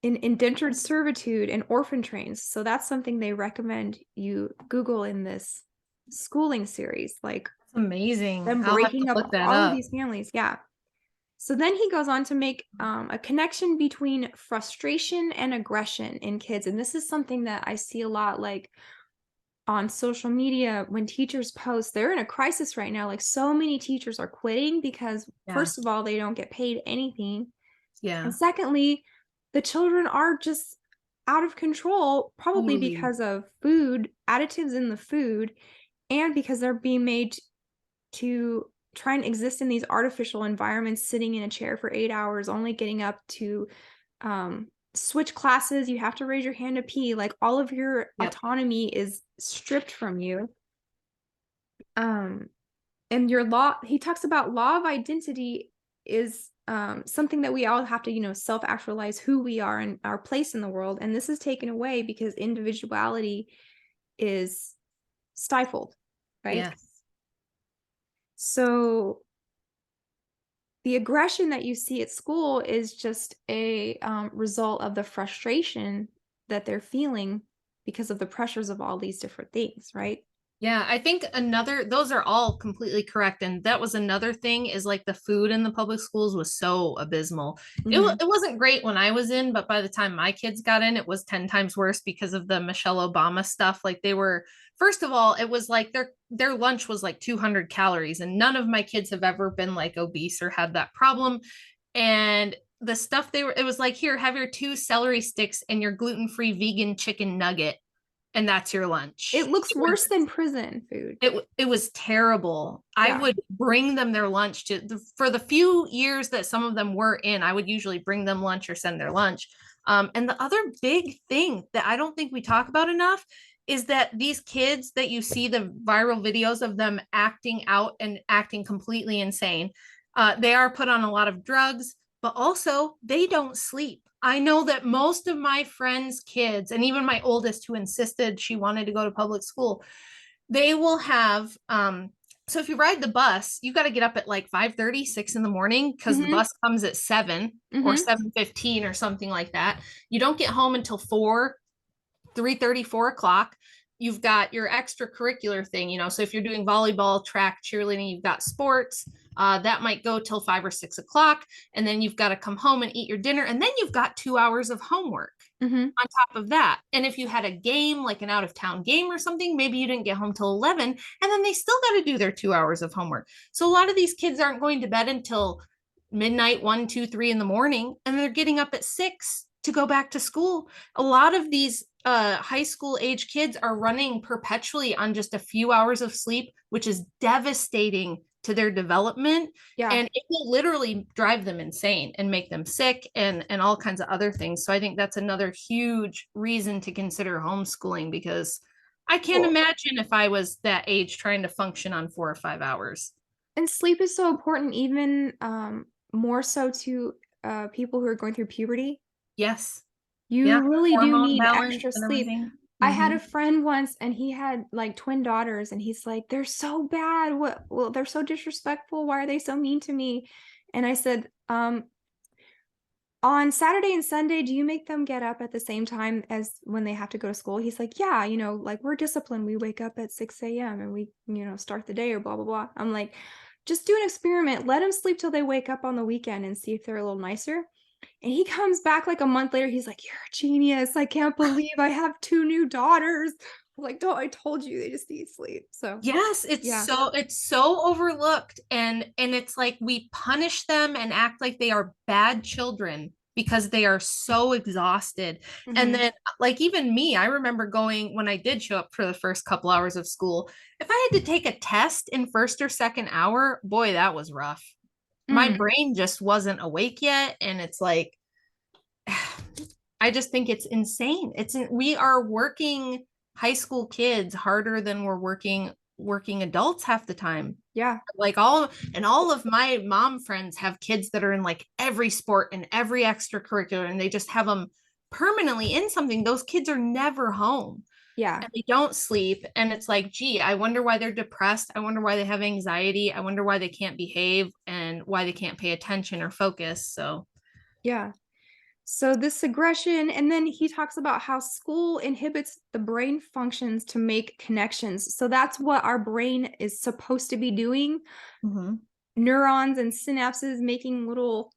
Speaker 1: in indentured servitude and orphan trains. So that's something they recommend you Google in this schooling series, like
Speaker 2: Amazing.
Speaker 1: them
Speaker 2: I'll have to
Speaker 1: breaking up
Speaker 2: look that
Speaker 1: all of
Speaker 2: up.
Speaker 1: these families. Yeah. So then he goes on to make a connection between frustration and aggression in kids. And this is something that I see a lot, like on social media when teachers post, they're in a crisis right now. Like so many teachers are quitting because,
Speaker 2: Yeah.
Speaker 1: first of all, they don't get paid anything. And
Speaker 2: Yeah.
Speaker 1: secondly, the children are just out of control, probably
Speaker 2: Totally.
Speaker 1: because of food, additives in the food, and because they're being made to try and exist in these artificial environments, sitting in a chair for 8 hours, only getting up to switch classes. You have to raise your hand to pee. Like all of your
Speaker 2: Yep.
Speaker 1: autonomy is stripped from you. Um, and your law, he talks about law of identity is something that we all have to, self-actualize who we are and our place in the world. And this is taken away because individuality is stifled, right?
Speaker 2: Yes.
Speaker 1: So the aggression that you see at school is just a result of the frustration that they're feeling because of the pressures of all these different things, right?
Speaker 2: Yeah, I think those are all completely correct. And that was another thing, is like the food in the public schools was so abysmal.
Speaker 1: Mm-hmm.
Speaker 2: It wasn't great when I was in, but by the time my kids got in, it was 10 times worse because of the Michelle Obama stuff. Like they were, first of all, it was like their lunch was like 200 calories, and none of my kids have ever been like obese or had that problem. And the stuff it was like, here, have your 2 celery sticks and your gluten-free vegan chicken nugget, and that's your lunch.
Speaker 1: It looks worse than prison food.
Speaker 2: It was terrible. I
Speaker 1: Yeah.
Speaker 2: would bring them their lunch for the few years that some of them were in. I would usually bring them lunch or send their lunch. And the other big thing that I don't think we talk about enough is that these kids that you see the viral videos of them acting out and acting completely insane, they are put on a lot of drugs, but also they don't sleep. I know that most of my friends' kids, and even my oldest who insisted she wanted to go to public school, They will have so if you ride the bus, you got to get up at like 5:30, 6 in the morning because the
Speaker 1: Mm-hmm.
Speaker 2: bus comes at 7 or
Speaker 1: Mm-hmm.
Speaker 2: 7:15 or something like that. You don't get home until 4, 3:30, 4 o'clock. You've got your extracurricular thing, so if you're doing volleyball, track, cheerleading, you've got sports, that might go till 5 or 6 o'clock, and then you've got to come home and eat your dinner, and then you've got 2 hours of homework
Speaker 1: Mm-hmm.
Speaker 2: on top of that. And if you had a game, like an out of town game or something, maybe you didn't get home till 11, and then they still got to do their 2 hours of homework. So a lot of these kids aren't going to bed until midnight, 1, 2, 3 in the morning, and they're getting up at 6 to go back to school. A lot of these high school age kids are running perpetually on just a few hours of sleep, which is devastating to their development,
Speaker 1: Yeah.
Speaker 2: and it will literally drive them insane and make them sick and all kinds of other things. So I think that's another huge reason to consider homeschooling, because I can't
Speaker 1: Well,
Speaker 2: imagine if I was that age trying to function on 4 or 5 hours.
Speaker 1: and sleep is so important, even more so to people who are going through puberty.
Speaker 2: Yes. Yeah.
Speaker 1: You really do
Speaker 2: Hormone
Speaker 1: need
Speaker 2: balance
Speaker 1: extra
Speaker 2: and
Speaker 1: sleep.
Speaker 2: everything.
Speaker 1: I had
Speaker 2: Mm-hmm.
Speaker 1: a friend once and he had like twin daughters and he's like, "They're so bad. What well, they're so disrespectful. Why are they so mean to me?" And I said, on Saturday and Sunday, do you make them get up at the same time as when they have to go to school?" He's like, "Yeah, like we're disciplined. We wake up at 6 a.m. and we, start the day or blah, blah, blah." I'm like, just do an experiment. Let them sleep till they wake up on the weekend and see if they're a little nicer. And he comes back like a month later. He's like, "You're a genius. I can't believe I have two new daughters." I'm like, "Don't, I told you they just need sleep." So,
Speaker 2: Yes,
Speaker 1: yeah.
Speaker 2: it's so overlooked, and it's like we punish them and act like they are bad children because they are so exhausted. And
Speaker 1: Hmm.
Speaker 2: then like even me, I remember going when I did show up for the first couple hours of school, if I had to take a test in first or second hour, boy, that was rough. My
Speaker 1: Mm,
Speaker 2: brain just wasn't awake yet, and it's like I just think it's insane. We are working high school kids harder than we're working adults half the time.
Speaker 1: yeah.
Speaker 2: Like all of my mom friends have kids that are in like every sport and every extracurricular, and they just have them permanently in something. Those kids are never home
Speaker 1: Yeah.
Speaker 2: and they don't sleep. And it's like, gee, I wonder why they're depressed. I wonder why they have anxiety. I wonder why they can't behave and why they can't pay attention or focus. So,
Speaker 1: Yeah. So this aggression, and then he talks about how school inhibits the brain functions to make connections. So that's what our brain is supposed to be doing.
Speaker 2: mhm.
Speaker 1: Neurons and synapses making little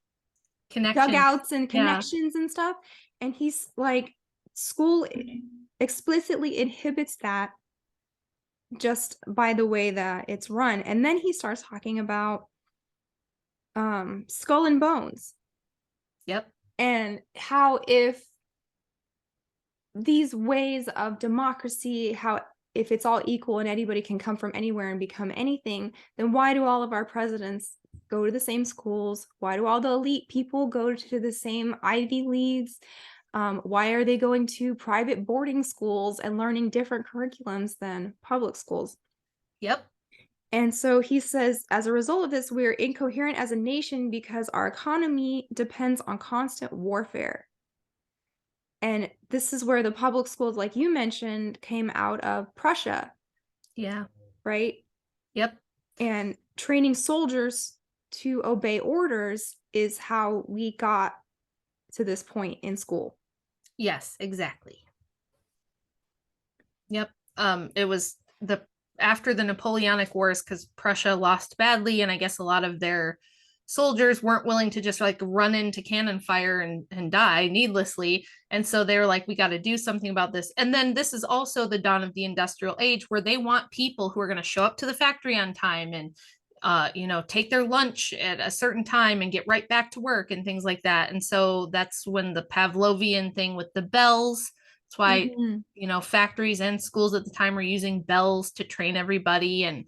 Speaker 2: Connection.
Speaker 1: dugouts and
Speaker 2: Yeah.
Speaker 1: connections and stuff. And he's like, school explicitly inhibits that just by the way that it's run. And then he starts talking about skull and bones
Speaker 2: Yep.
Speaker 1: and how if these ways of democracy, how if it's all equal and anybody can come from anywhere and become anything, then why do all of our presidents go to the same schools? Why do all the elite people go to the same Ivy Leagues? Why are they going to private boarding schools and learning different curriculums than public schools?
Speaker 2: Yep.
Speaker 1: And so he says, as a result of this, we're incoherent as a nation because our economy depends on constant warfare. And this is where the public schools, like you mentioned, came out of Prussia,
Speaker 2: Yeah.
Speaker 1: right?
Speaker 2: Yep.
Speaker 1: And training soldiers to obey orders is how we got to this point in school.
Speaker 2: Yes, exactly. Yep. It was the after the Napoleonic Wars, because Prussia lost badly, and I guess a lot of their soldiers weren't willing to just like run into cannon fire and die needlessly. And so they were like, we got to do something about this. And then this is also the dawn of the industrial age, where they want people who are going to show up to the factory on time and take their lunch at a certain time and get right back to work and things like that. And so that's when the Pavlovian thing with the bells. That's why
Speaker 1: Mhm.
Speaker 2: factories and schools at the time were using bells to train everybody. And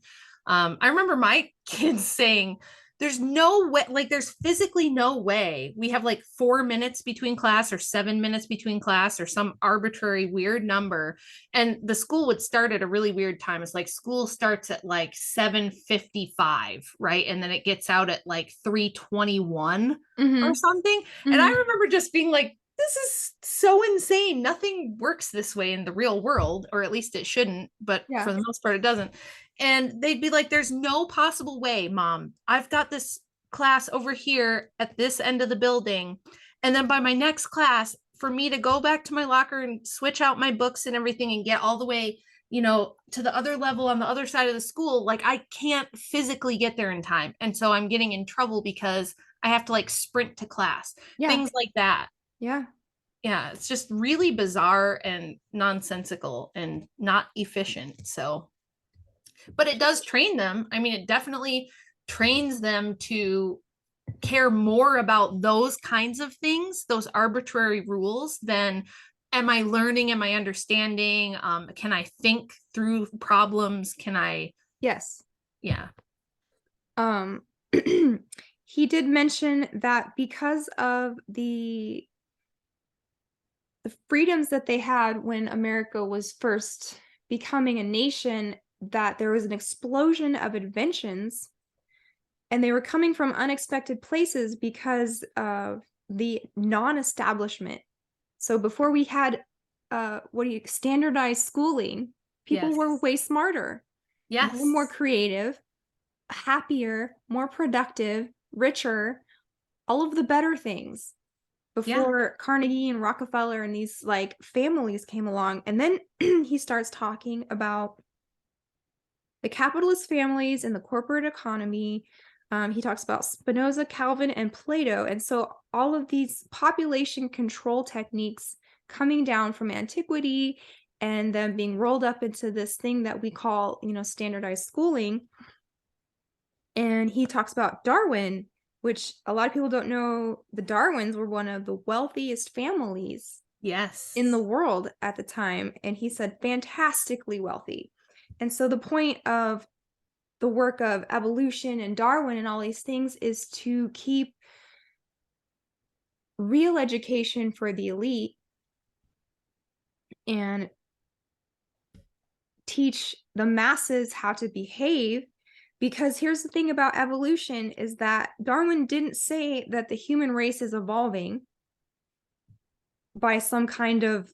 Speaker 2: I remember my kids saying, there's no way, like, there's physically no way we have like 4 minutes between class or 7 minutes between class or some arbitrary weird number. And the school would start at a really weird time. It's like school starts at like 7:55, right? And then it gets out at like 3:21 or
Speaker 1: Mhm.
Speaker 2: something. And I
Speaker 1: Mhm.
Speaker 2: remember just being like, this is so insane. Nothing works this way in the real world, or at least it shouldn't, but
Speaker 1: Yeah.
Speaker 2: for the most part, it doesn't. And they'd be like, there's no possible way, Mom. I've got this class over here at this end of the building. And then by my next class, for me to go back to my locker and switch out my books and everything and get all the way, to the other level on the other side of the school, like I can't physically get there in time. And so I'm getting in trouble because I have to like sprint to class,
Speaker 1: Yeah.
Speaker 2: things like that.
Speaker 1: Yeah.
Speaker 2: Yeah, it's just really bizarre and nonsensical and not efficient. So, but it does train them. I mean, it definitely trains them to care more about those kinds of things, those arbitrary rules, than am I learning? Am I understanding? Can I think through problems? Can I,
Speaker 1: Yes.
Speaker 2: yeah.
Speaker 1: Um, he did mention that because of the freedoms that they had when America was first becoming a nation, that there was an explosion of inventions, and they were coming from unexpected places because of the non-establishment. So before we had standardized schooling, people
Speaker 2: Yes.
Speaker 1: were way smarter, way more
Speaker 2: Yes.
Speaker 1: creative, happier, more productive, richer, all of the better things
Speaker 2: Yeah.
Speaker 1: before Carnegie and Rockefeller and these like families came along. And then he starts talking about the capitalist families and the corporate economy. He talks about Spinoza, Calvin, and Plato. And so all of these population control techniques coming down from antiquity and then being rolled up into this thing that we call, standardized schooling. And he talks about Darwin, which a lot of people don't know. The Darwins were one of the wealthiest families in the
Speaker 2: Yes.
Speaker 1: world at the time. And he said fantastically wealthy. And so the point of the work of evolution and Darwin and all these things is to keep real education for the elite and teach the masses how to behave. Because here's the thing about evolution is that Darwin didn't say that the human race is evolving by some kind of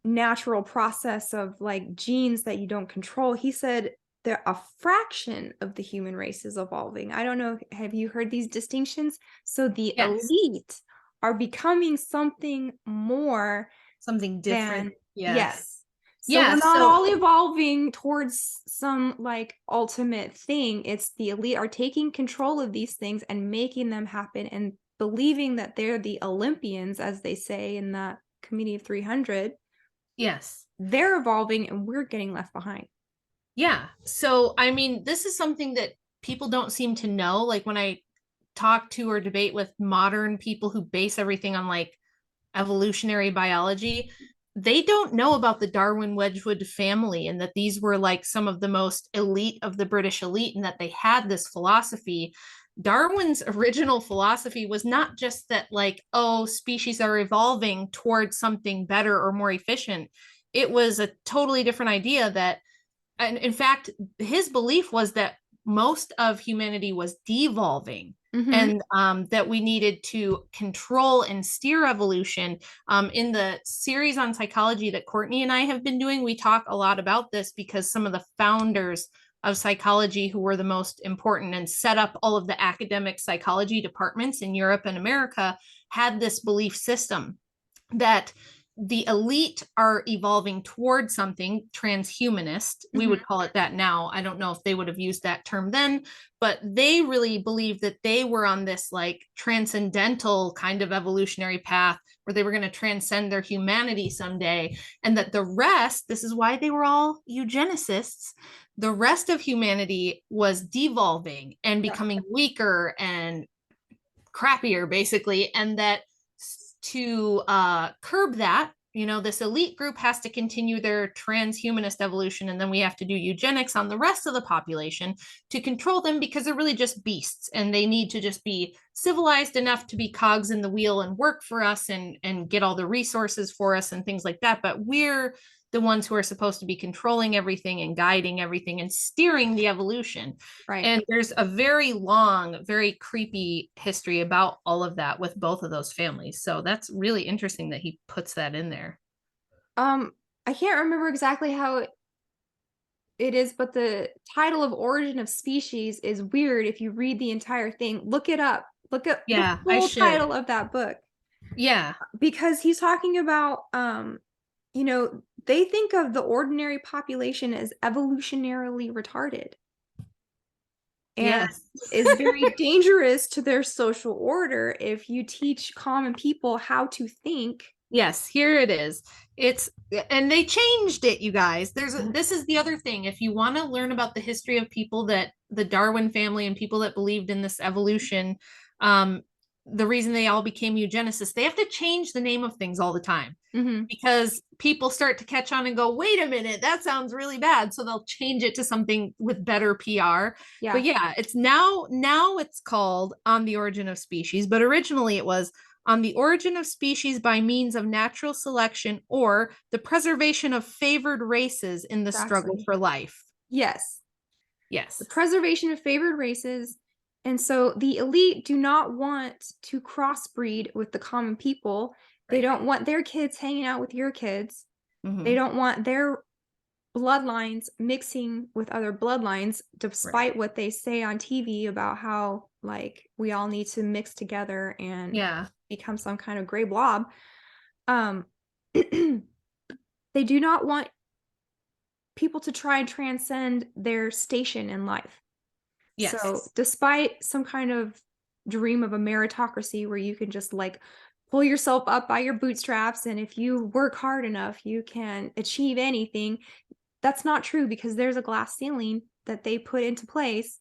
Speaker 1: natural process of like genes that you don't control. He said that a fraction of the human race is evolving. I don't know, have you heard these distinctions? So the
Speaker 2: Yes.
Speaker 1: elite are becoming something more
Speaker 2: Something different.
Speaker 1: than,
Speaker 2: Yes.
Speaker 1: yes. So
Speaker 2: Yeah.
Speaker 1: we're not
Speaker 2: So
Speaker 1: all evolving towards some like ultimate thing. It's the elite are taking control of these things and making them happen and believing that they're the Olympians, as they say in the Committee of 300.
Speaker 2: yes.
Speaker 1: They're evolving and we're getting left behind.
Speaker 2: Yeah. So, I mean, this is something that people don't seem to know. Like when I talk to or debate with modern people who base everything on like evolutionary biology, they don't know about the Darwin Wedgwood family and that these were like some of the most elite of the British elite and that they had this philosophy. Darwin's original philosophy was not just that, like, oh, species are evolving towards something better or more efficient. It was a totally different idea that, and in fact, his belief was that most of humanity was devolving,
Speaker 1: Mm-hmm.
Speaker 2: and that we needed to control and steer evolution. In the series on psychology that Courtney and I have been doing, we talk a lot about this because some of the founders of psychology, who were the most important and set up all of the academic psychology departments in Europe and America, had this belief system that the elite are evolving towards something transhumanist. We
Speaker 1: Mm-hmm.
Speaker 2: would call it that now. I don't know if they would have used that term then, but they really believed that they were on this like transcendental kind of evolutionary path where they were going to transcend their humanity someday. And that the rest, this is why they were all eugenicists, the rest of humanity was devolving and
Speaker 1: Yeah.
Speaker 2: becoming weaker and crappier, basically. And that to curb that, this elite group has to continue their transhumanist evolution, and then we have to do eugenics on the rest of the population to control them because they're really just beasts and they need to just be civilized enough to be cogs in the wheel and work for us and get all the resources for us and things like that. But we're the ones who are supposed to be controlling everything and guiding everything and steering the evolution.
Speaker 1: Right.
Speaker 2: And there's a very long, very creepy history about all of that with both of those families. So that's really interesting that he puts that in there.
Speaker 1: Um, I can't remember exactly how it is, but the title of Origin of Species is weird if you read the entire thing. Look it up. Look at the
Speaker 2: Yeah, I
Speaker 1: full
Speaker 2: should.
Speaker 1: title of that book
Speaker 2: Yeah.
Speaker 1: because he's talking about they think of the ordinary population as evolutionarily retarded and
Speaker 2: Yes.
Speaker 1: is very dangerous to their social order if you teach common people how to think.
Speaker 2: Yes, here it is. It's and they changed it, you guys. This is the other thing. If you want to learn about the history of people that the Darwin family and people that believed in this evolution, um, the reason they all became eugenicists, they have to change the name of things all the time
Speaker 1: Mm-hmm.
Speaker 2: because people start to catch on and go, wait a minute, that sounds really bad. So they'll change it to something with better PR. But
Speaker 1: Yeah,
Speaker 2: yeah, it's now it's called On the Origin of Species, but originally it was On the Origin of Species by Means of Natural Selection or the Preservation of Favored Races in the Struggle
Speaker 1: exactly.
Speaker 2: for Life.
Speaker 1: Yes. The
Speaker 2: Yes.
Speaker 1: preservation of favored races. And so the elite do not want to crossbreed with the common people. They
Speaker 2: Right.
Speaker 1: don't want their kids hanging out with your kids. They
Speaker 2: Mm-hmm.
Speaker 1: don't want their bloodlines mixing with other bloodlines,
Speaker 2: Right.
Speaker 1: despite what they say on TV about how, like, we all need to mix together and
Speaker 2: Yeah.
Speaker 1: become some kind of gray blob. Um, they do not want people to try and transcend their station in life. So,
Speaker 2: Yes.
Speaker 1: despite some kind of dream of a meritocracy where you can just like pull yourself up by your bootstraps, and if you work hard enough, you can achieve anything, that's not true because there's a glass ceiling that they put into place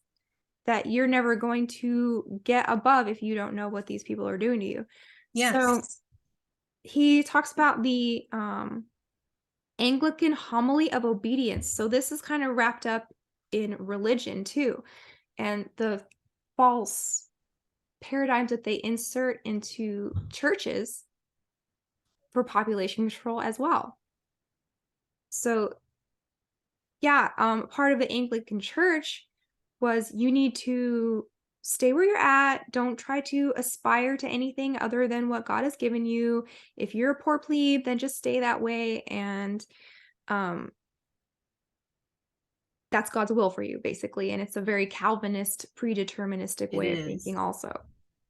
Speaker 1: that you're never going to get above if you don't know what these people are doing to you. So,
Speaker 2: Yes.
Speaker 1: he talks about the Anglican homily of obedience. So, this is kind of wrapped up in religion too, and the false paradigms that they insert into churches for population control as well. So, yeah, part of the Anglican Church was you need to stay where you're at. Don't try to aspire to anything other than what God has given you. If you're a poor plebe, then just stay that way. And um, that's God's will for you, basically. And it's a very Calvinist, predeterministic
Speaker 2: It
Speaker 1: way of thinking,
Speaker 2: is.
Speaker 1: also.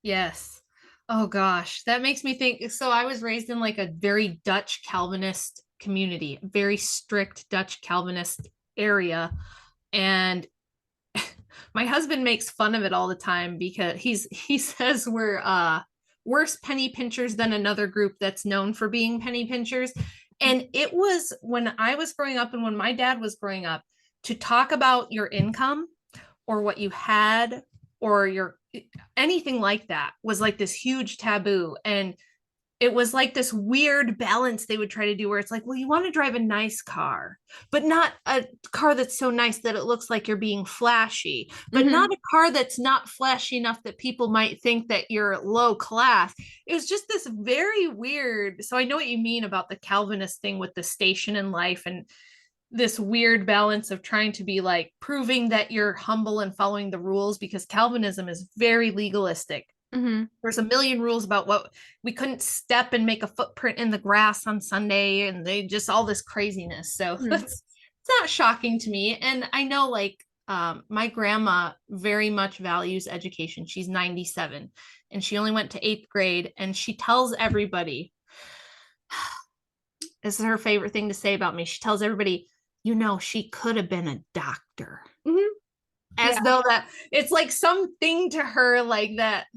Speaker 2: Yes. Oh gosh, that makes me think. So I was raised in like a very Dutch Calvinist community, very strict Dutch Calvinist area. And my husband makes fun of it all the time because he says we're worse penny pinchers than another group that's known for being penny pinchers. And it was when I was growing up and when my dad was growing up to talk about your income or what you had or your anything like that was like this huge taboo. And it was like this weird balance they would try to do where it's like, well, you want to drive a nice car, but not a car that's so nice that it looks like you're being flashy, but not
Speaker 1: Mm-hmm.
Speaker 2: a car that's not flashy enough that people might think that you're low class. It was just this very weird. So I know what you mean about the Calvinist thing with the station in life and this weird balance of trying to be like proving that you're humble and following the rules because Calvinism is very legalistic.
Speaker 1: Mm-hmm.
Speaker 2: There's a million rules about what we couldn't step and make a footprint in the grass on Sunday, and they just all this craziness. So
Speaker 1: Mm-hmm.
Speaker 2: it's not shocking to me. And I know like my grandma very much values education. She's 97 and she only went to eighth grade, and she tells everybody this is her favorite thing to say about me. She tells everybody, she could have been a doctor.
Speaker 1: Mm-hmm.
Speaker 2: As
Speaker 1: Yeah.
Speaker 2: though that it's like something to her like that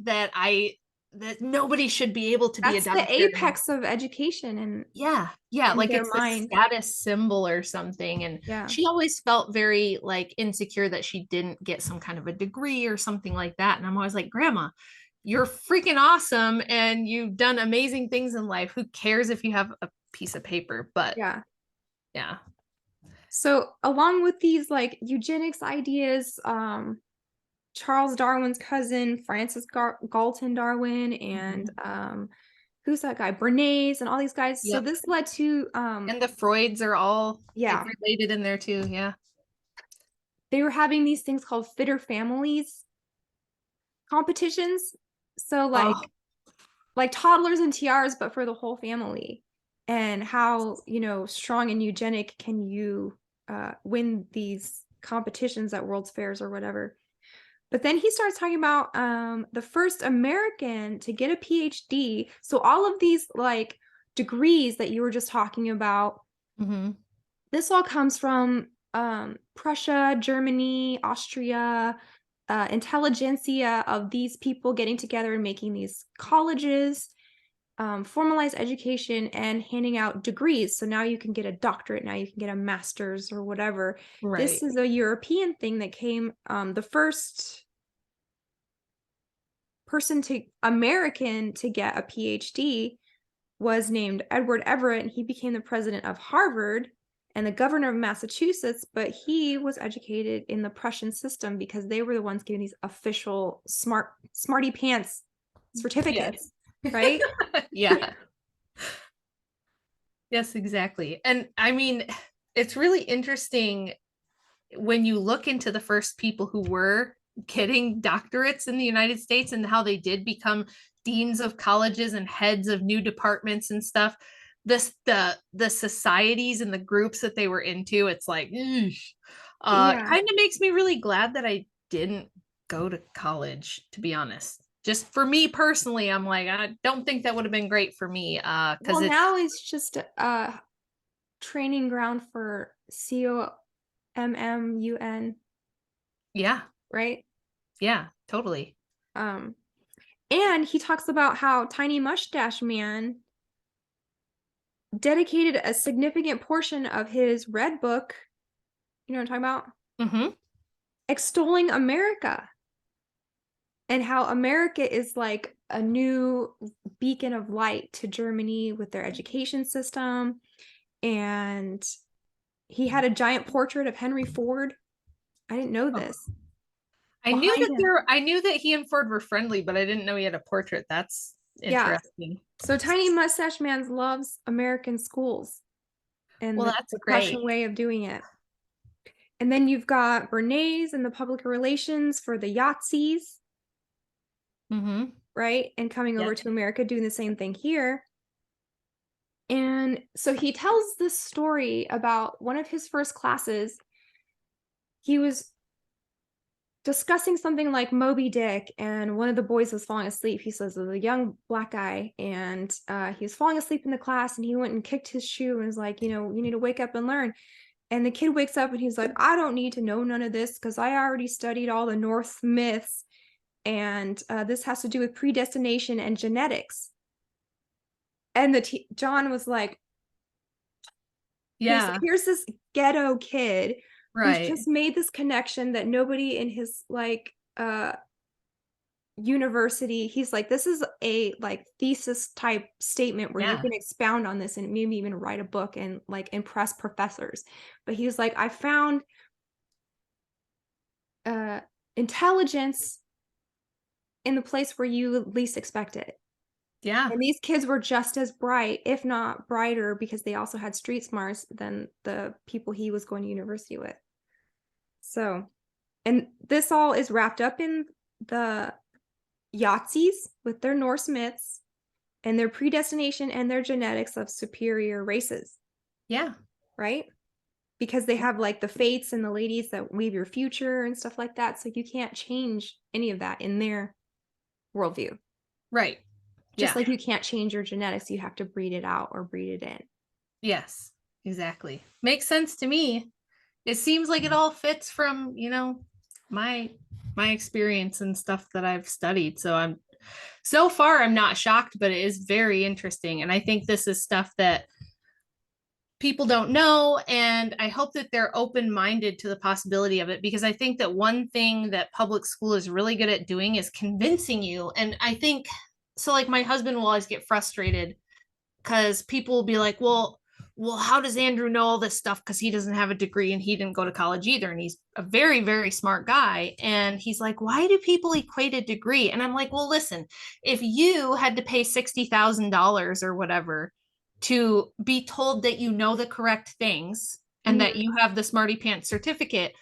Speaker 2: nobody should be able to be a
Speaker 1: That's the
Speaker 2: doctor.
Speaker 1: apex of education
Speaker 2: Yeah,
Speaker 1: in
Speaker 2: like
Speaker 1: their
Speaker 2: it's the
Speaker 1: mind.
Speaker 2: status symbol or something. And
Speaker 1: Yeah.
Speaker 2: she always felt very like insecure that she didn't get some kind of a degree or something like that. And I'm always like, Grandma, you're freaking awesome and you've done amazing things in life. Who cares if you have a piece of paper? But
Speaker 1: Yeah.
Speaker 2: yeah.
Speaker 1: So along with these like eugenics ideas, Charles Darwin's cousin, Francis Galton Darwin, and
Speaker 2: Mhm.
Speaker 1: who's that guy? Bernays and all these guys. So
Speaker 2: Yep.
Speaker 1: this led to
Speaker 2: And the Freuds are all like
Speaker 1: yeah,
Speaker 2: related in there too. Yeah.
Speaker 1: they were having these things called fitter families competitions. So
Speaker 2: Oh,
Speaker 1: like toddlers and tiaras, but for the whole family. And how, strong and eugenic can you win these competitions at World's Fairs or whatever. But then he starts talking about the first American to get a PhD. So all of these like degrees that you were just talking about,
Speaker 2: hmm.
Speaker 1: this all comes from Prussia, Germany, Austria, intelligentsia of these people getting together and making these colleges, formalized education, and handing out degrees. So now you can get a doctorate, now you can get a master's or whatever. This
Speaker 2: Right.
Speaker 1: is a European thing that came, the first person to American to get a PhD was named Edward Everett, and he became the president of Harvard and the governor of Massachusetts, but he was educated in the Prussian system because they were the ones giving these official smarty pants
Speaker 2: Yes.
Speaker 1: certificates, right?
Speaker 2: Yeah. Yes, exactly. And I mean, it's really interesting when you look into the first people who were getting doctorates in the United States and how they did become deans of colleges and heads of new departments and stuff. This the societies and the groups that they were into, it's like
Speaker 1: Yeah.
Speaker 2: kind of makes me really glad that I didn't go to college, to be honest. Just for me personally, I'm like, I don't think that would have been great for me. Because
Speaker 1: Well,
Speaker 2: it's
Speaker 1: now it's just a training ground for COMMUN,
Speaker 2: yeah,
Speaker 1: right?
Speaker 2: yeah, totally.
Speaker 1: Um, and he talks about how Tiny Mustache Man dedicated a significant portion of his red book, you know what I'm talking about?
Speaker 2: Hmm.
Speaker 1: Extolling America and how America is like a new beacon of light to Germany with their education system. And he had a giant portrait of Henry Ford. I didn't know
Speaker 2: Oh.
Speaker 1: this. Behind him.
Speaker 2: I knew that he and Ford were friendly, but I didn't know he had a portrait. That's
Speaker 1: Yeah.
Speaker 2: interesting.
Speaker 1: So Tiny Mustache Man loves American schools and
Speaker 2: Well, that's
Speaker 1: the
Speaker 2: great.
Speaker 1: Prussian way of doing it. And then you've got Bernays and the public relations for the Yahtzees,
Speaker 2: Mm-hmm.
Speaker 1: right? And coming over
Speaker 2: Yep.
Speaker 1: to America, doing the same thing here. And so he tells this story about one of his first classes. He was discussing something like Moby Dick, and one of the boys was falling asleep. He says, "There's a young black guy, and he was falling asleep in the class, and he went and kicked his shoe and was like, you need to wake up and learn." And the kid wakes up and he's like, "I don't need to know none of this because I already studied all the Norse myths, and this has to do with predestination and genetics." And John was like,
Speaker 2: Yeah.
Speaker 1: here's this ghetto kid who's
Speaker 2: Right.
Speaker 1: just made this connection that nobody in his like university, he's like, this is a like thesis type statement where you
Speaker 2: Yeah.
Speaker 1: can expound on this and maybe even write a book and like impress professors. But he was like, I found uh intelligence in the place where you least expect it.
Speaker 2: Yeah.
Speaker 1: And these kids were just as bright, if not brighter, because they also had street smarts than the people he was going to university with. So, and this all is wrapped up in the Yahtzees with their Norse myths and their predestination and their genetics of superior races,
Speaker 2: Yeah.
Speaker 1: right? Because they have like the fates and the ladies that weave your future and stuff like that. So you can't change any of that in their worldview.
Speaker 2: Right.
Speaker 1: Just
Speaker 2: Yeah.
Speaker 1: like you can't change your genetics, you have to breed it out or breed it in.
Speaker 2: Yes. Exactly. Makes sense to me. It seems like it all fits from, my my experience and stuff that I've studied. So so far I'm not shocked, but it is very interesting. And I think this is stuff that people don't know, and I hope that they're open-minded to the possibility of it, because I think that one thing that public school is really good at doing is convincing you. And I think so, like, my husband will always get frustrated because people will be like, well, well, how does Andrew know all this stuff? Because he doesn't have a degree and he didn't go to college either. And he's a very, very smart guy. And he's like, why do people equate a degree? And I'm like, well, listen, if you had to pay $60,000 or whatever to be told that you know the correct things and that
Speaker 1: Mhm.
Speaker 2: you have the smarty pants certificate,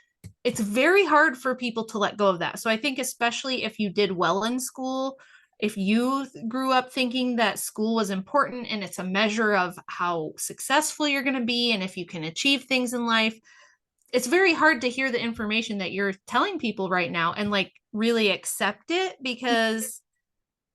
Speaker 2: it's very hard for people to let go of that. So I think, especially if you did well in school, if you grew up thinking that school was important and it's a measure of how successful you're going to be and if you can achieve things in life, it's very hard to hear the information that you're telling people right now and like really accept it, because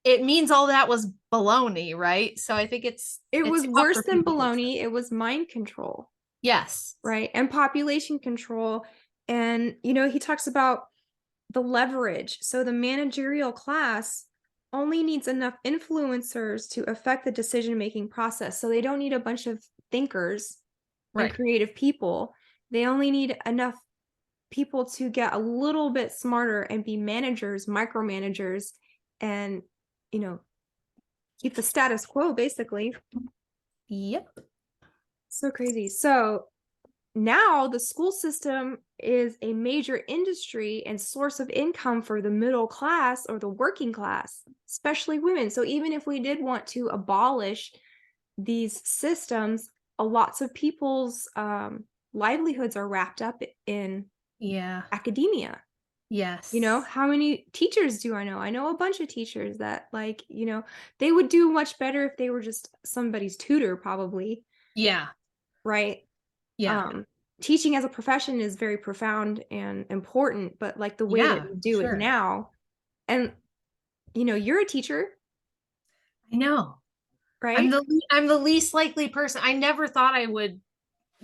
Speaker 2: it means all that was baloney, right? So I think
Speaker 1: It
Speaker 2: it's
Speaker 1: was
Speaker 2: tough
Speaker 1: worse
Speaker 2: for
Speaker 1: than
Speaker 2: people to accept.
Speaker 1: baloney. It was mind control,
Speaker 2: Yes.
Speaker 1: right? And population control. And, you know, he talks about the leverage. So the managerial class only needs enough influencers to affect the decision-making process. So they don't need a bunch of thinkers and
Speaker 2: Right.
Speaker 1: creative people. They only need enough people to get a little bit smarter and be managers, micromanagers, and, you know, keep the status quo basically.
Speaker 2: Yep.
Speaker 1: So crazy. So now the school system is a major industry and source of income for the middle class or the working class, especially women. So even if we did want to abolish these systems, lots of people's livelihoods are wrapped up in
Speaker 2: Yeah.
Speaker 1: academia. You know,
Speaker 2: Yes.
Speaker 1: how many teachers do I know? I know a bunch of teachers that, like, you know, they would do much better if they were just somebody's tutor, probably,
Speaker 2: Yeah.
Speaker 1: right?
Speaker 2: Yeah.
Speaker 1: um Teaching as a profession is very profound and important, but like the way that
Speaker 2: Yeah,
Speaker 1: we
Speaker 2: for
Speaker 1: do it
Speaker 2: sure.
Speaker 1: now, and you know, you're a teacher,
Speaker 2: I know.
Speaker 1: right?
Speaker 2: I'm the least likely person. I never thought I would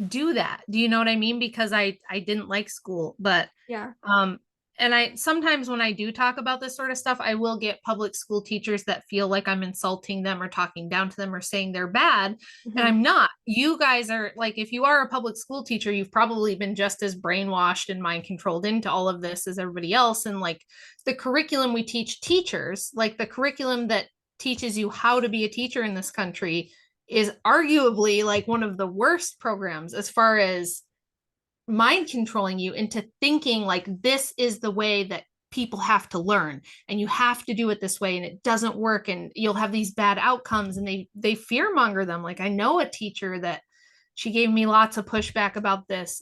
Speaker 2: do that. Do you know what I mean? Because I didn't like school, but
Speaker 1: Yeah.
Speaker 2: um and I sometimes when I do talk about this sort of stuff, I will get public school teachers that feel like I'm insulting them or talking down to them or saying they're bad, and
Speaker 1: Hmm.
Speaker 2: I'm not. You guys are like, if you are a public school teacher, you've probably been just as brainwashed and mind controlled into all of this as everybody else. And like the curriculum we teach teachers, like the curriculum that teaches you how to be a teacher in this country, is arguably like one of the worst programs as far as mind controlling you into thinking like this is the way that people have to learn and you have to do it this way and it doesn't work and you'll have these bad outcomes, and they fear monger them. Like I know a teacher that she gave me lots of pushback about this,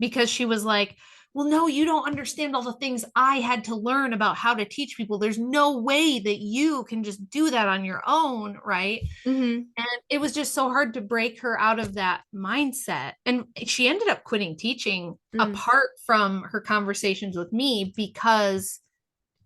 Speaker 2: because she was like, well, no, you don't understand all the things I had to learn about how to teach people. There's no way that you can just do that on your own, right?
Speaker 1: Hmm.
Speaker 2: And it was just so hard to break her out of that mindset. And she ended up quitting teaching
Speaker 1: Mm.
Speaker 2: apart from her conversations with me because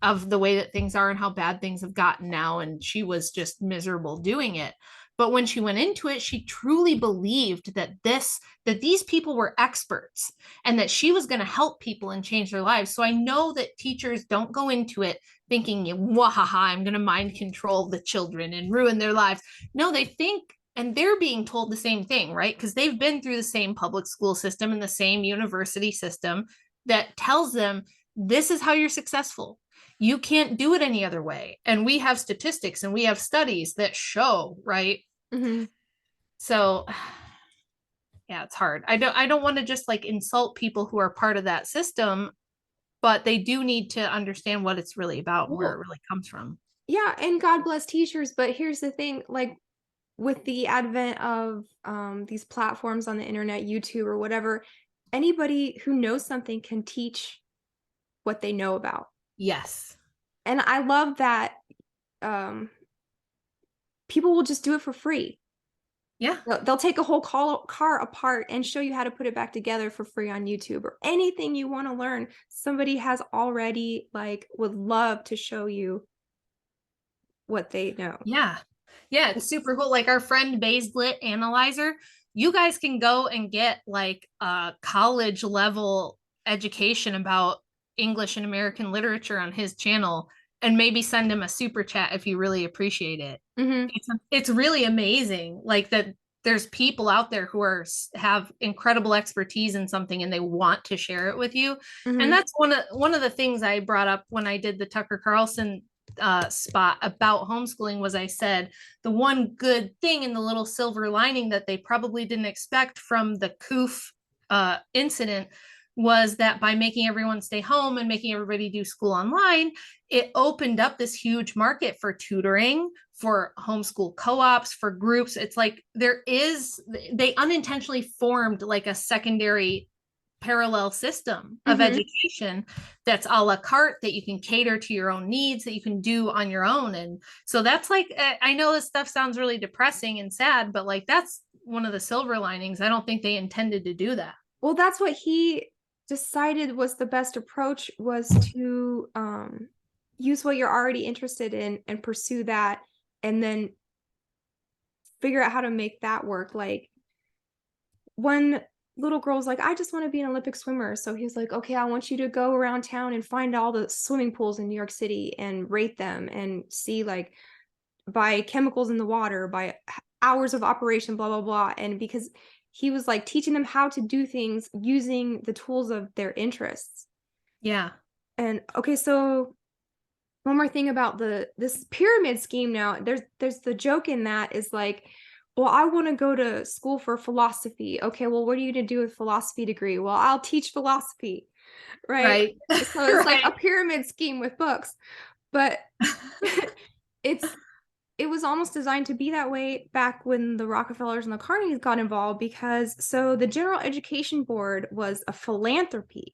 Speaker 2: of the way that things are and how bad things have gotten now. And she was just miserable doing it. But when she went into it, she truly believed that these people were experts and that she was going to help people and change their lives. So I know that teachers don't go into it thinking, wahaha, I'm going to mind control the children and ruin their lives. No, they think, and they're being told the same thing, right? Because they've been through the same public school system and the same university system that tells them this is how you're successful. You can't do it any other way. And we have statistics and we have studies that show, right?
Speaker 1: Hmm.
Speaker 2: So yeah, it's hard. I don't want to just like insult people who are part of that system, but they do need to understand what it's really about and where it
Speaker 1: Well,
Speaker 2: really comes from.
Speaker 1: yeah, and God bless teachers, but here's the thing, like with the advent of these platforms on the internet, YouTube or whatever, anybody who knows something can teach what they know about.
Speaker 2: Yes.
Speaker 1: And I love that um, people will just do it for free.
Speaker 2: Yeah.
Speaker 1: They'll take a whole car apart and show you how to put it back together for free on YouTube, or anything you want to learn. Somebody has already, like, would love to show you what they know.
Speaker 2: Yeah. Yeah, it's super cool. Like our friend Baselit Analyzer, you guys can go and get like a college level education about English and American literature on his channel and maybe send him a super chat if you really appreciate it.
Speaker 1: Hmm.
Speaker 2: It's really amazing like that there's people out there who are have incredible expertise in something and they want to share it with you. And
Speaker 1: Hmm.
Speaker 2: that's one of the things I brought up when I did the Tucker Carlson spot about homeschooling was I said the one good thing in the little silver lining that they probably didn't expect from the COOF incident was that by making everyone stay home and making everybody do school online, it opened up this huge market for tutoring, for homeschool co-ops, for groups. It's like they unintentionally formed like a secondary parallel system of education that's a la carte, that you can cater to your own needs, that you can do on your own. And so that's like, I know this stuff sounds really depressing and sad, but like that's one of the silver linings. I don't think they intended to do that.
Speaker 1: Well, that's what he decided was the best approach, was to use what you're already interested in and pursue that, and then figure out how to make that work. Like, one little girl's like, I just want to be an Olympic swimmer. So he's like, okay, I want you to go around town and find all the swimming pools in New York City and rate them and see, like, by chemicals in the water, by hours of operation, blah, blah, blah. And because he was like teaching them how to do things using the tools of their interests.
Speaker 2: Yeah.
Speaker 1: And okay, so one more thing about this pyramid scheme. Now there's the joke in that is like, well, I want to go to school for philosophy. Okay, well, what are you going to do with a philosophy degree? Well, I'll teach philosophy, right?
Speaker 2: Right.
Speaker 1: So it's like
Speaker 2: Right.
Speaker 1: a pyramid scheme with books, but it's it was almost designed to be that way back when the Rockefellers and the Carnegies got involved, because so the General Education Board was a philanthropy.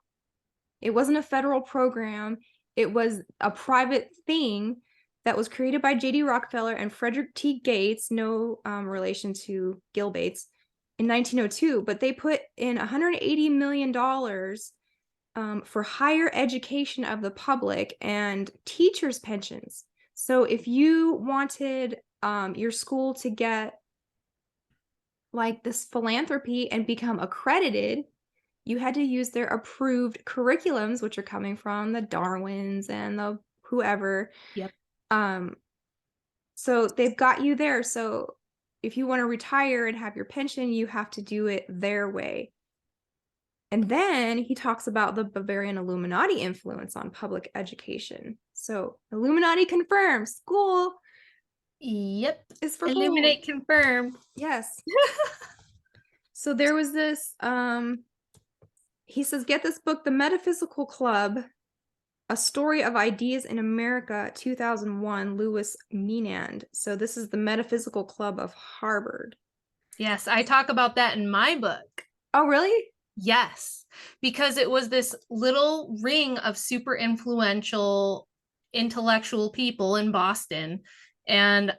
Speaker 1: It wasn't a federal program. It was a private thing that was created by J.D. Rockefeller and Frederick T. Gates, no relation to Gil Bates, in 1902. But they put in $180 million for higher education of the public and teachers' pensions. So if you wanted your school to get like this philanthropy and become accredited, you had to use their approved curriculums, which are coming from the Darwins and the whoever.
Speaker 2: Yep.
Speaker 1: So they've got you there. So if you want to retire and have your pension, you have to do it their way. And then he talks about the Bavarian Illuminati influence on public education. So Illuminati confirmed, school
Speaker 2: Yep.
Speaker 1: is for
Speaker 2: Illuminate
Speaker 1: fools.
Speaker 2: confirmed.
Speaker 1: Yes. So there was this, he says, get this book, The Metaphysical Club, A Story of Ideas in America, 2001, Louis Menand. So this is the Metaphysical Club of Harvard.
Speaker 2: Yes, I talk about that in my book.
Speaker 1: Oh, really?
Speaker 2: Yes, because it was this little ring of super influential intellectual people in Boston, and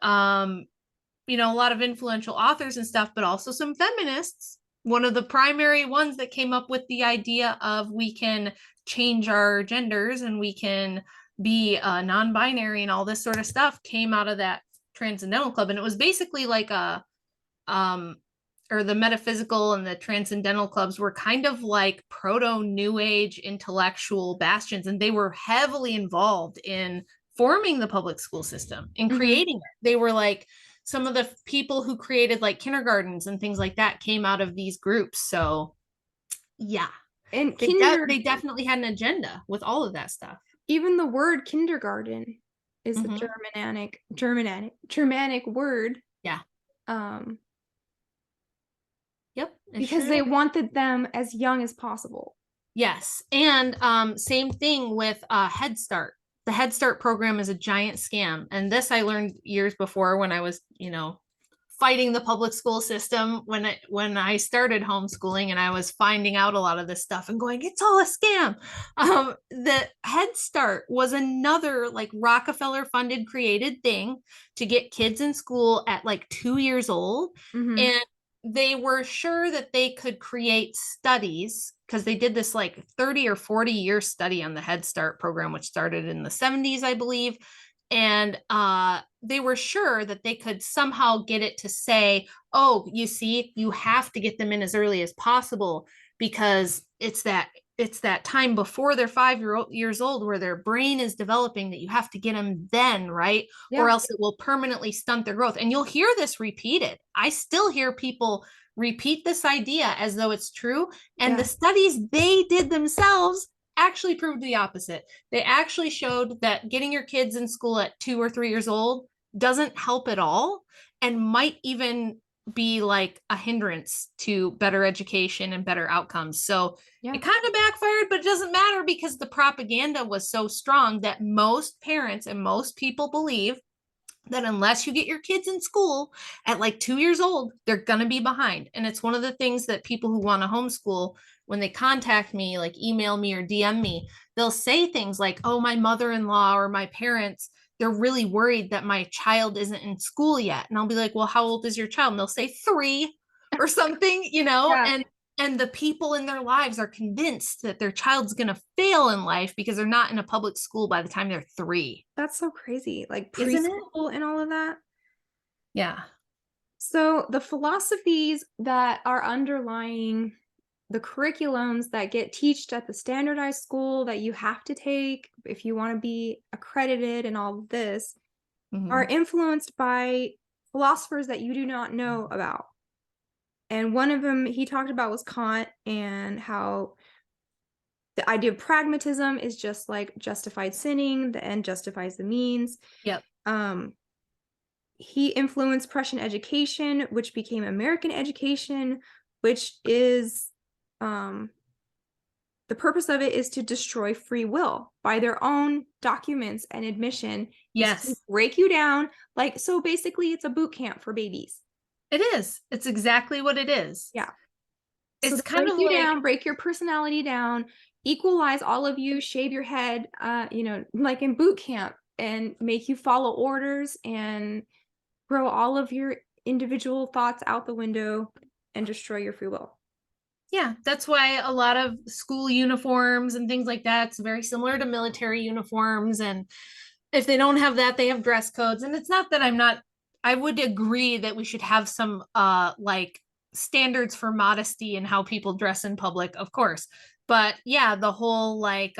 Speaker 2: you know, a lot of influential authors and stuff, but also some feminists. One of the primary ones that came up with the idea of we can change our genders and we can be non-binary and all this sort of stuff came out of that Transcendental Club. And it was basically like a or the metaphysical and the transcendental clubs were kind of like proto new age intellectual bastions, and they were heavily involved in forming the public school system and creating it. They were like some of the people who created like kindergartens and things like that came out of these groups. So yeah,
Speaker 1: And
Speaker 2: they definitely had an agenda with all of that stuff.
Speaker 1: Even the word kindergarten is a Germanic word.
Speaker 2: Yeah. Yep.
Speaker 1: Because they wanted them as young as possible.
Speaker 2: Yes. And same thing with Head Start. The Head Start program is a giant scam. And this I learned years before when I was, you know, fighting the public school system when I started homeschooling, and I was finding out a lot of this stuff and going, it's all a scam. The Head Start was another like Rockefeller funded created thing to get kids in school at like 2 years old. And they were sure that they could create studies, because they did this like 30 or 40 year study on the Head Start program, which started in the 70s, I believe. And they were sure that they could somehow get it to say, oh, you see, you have to get them in as early as possible, because it's that time before they're 5 years old where their brain is developing, that you have to get them then, right? Yeah. Or else it will permanently stunt their growth. And you'll hear this repeated. I still hear people repeat this idea as though it's true. And the studies they did themselves actually proved the opposite. They actually showed that getting your kids in school at 2 or 3 years old doesn't help at all and might even be like a hindrance to better education and better outcomes. So
Speaker 1: Yeah.
Speaker 2: it kind of backfired, but it doesn't matter because the propaganda was so strong that most parents and most people believe that unless you get your kids in school at like 2 years old, they're going to be behind. And it's one of the things that people who want to homeschool, when they contact me, like email me or DM me, they'll say things like, oh, my mother in law or my parents, they're really worried that my child isn't in school yet. And I'll be like, well, how old is your child? And they'll say 3 or something,
Speaker 1: Yeah.
Speaker 2: and the people in their lives are convinced that their child's going to fail in life because they're not in a public school by the time they're 3.
Speaker 1: That's so crazy. Like
Speaker 2: Isn't it?
Speaker 1: preschool and all of that.
Speaker 2: Yeah.
Speaker 1: So the philosophies that are underlying the curriculums that get taught at the standardized school that you have to take if you want to be accredited and all of this are
Speaker 2: Mm-hmm.
Speaker 1: influenced by philosophers that you do not know about. And one of them he talked about was Kant and how the idea of pragmatism is just like justified sinning, the end justifies the means.
Speaker 2: Yep.
Speaker 1: Um, he influenced Prussian education, which became American education, which is um, the purpose of it is to destroy free will by their own documents and admission is to
Speaker 2: Yes,
Speaker 1: break you down. Like, so basically, it's a boot camp for babies.
Speaker 2: it is. It's exactly what it is.
Speaker 1: Yeah. So
Speaker 2: It's
Speaker 1: they
Speaker 2: kind
Speaker 1: break
Speaker 2: of
Speaker 1: you
Speaker 2: like,
Speaker 1: down, break your personality down, equalize all of you, shave your head, like in boot camp, and make you follow orders and throw all of your individual thoughts out the window and destroy your free will.
Speaker 2: yeah, that's why a lot of school uniforms and things like that's very similar to military uniforms. And if they don't have that, they have dress codes. And it's not that I'm not, I would agree that we should have some like standards for modesty and how people dress in public, of course. But yeah, the whole like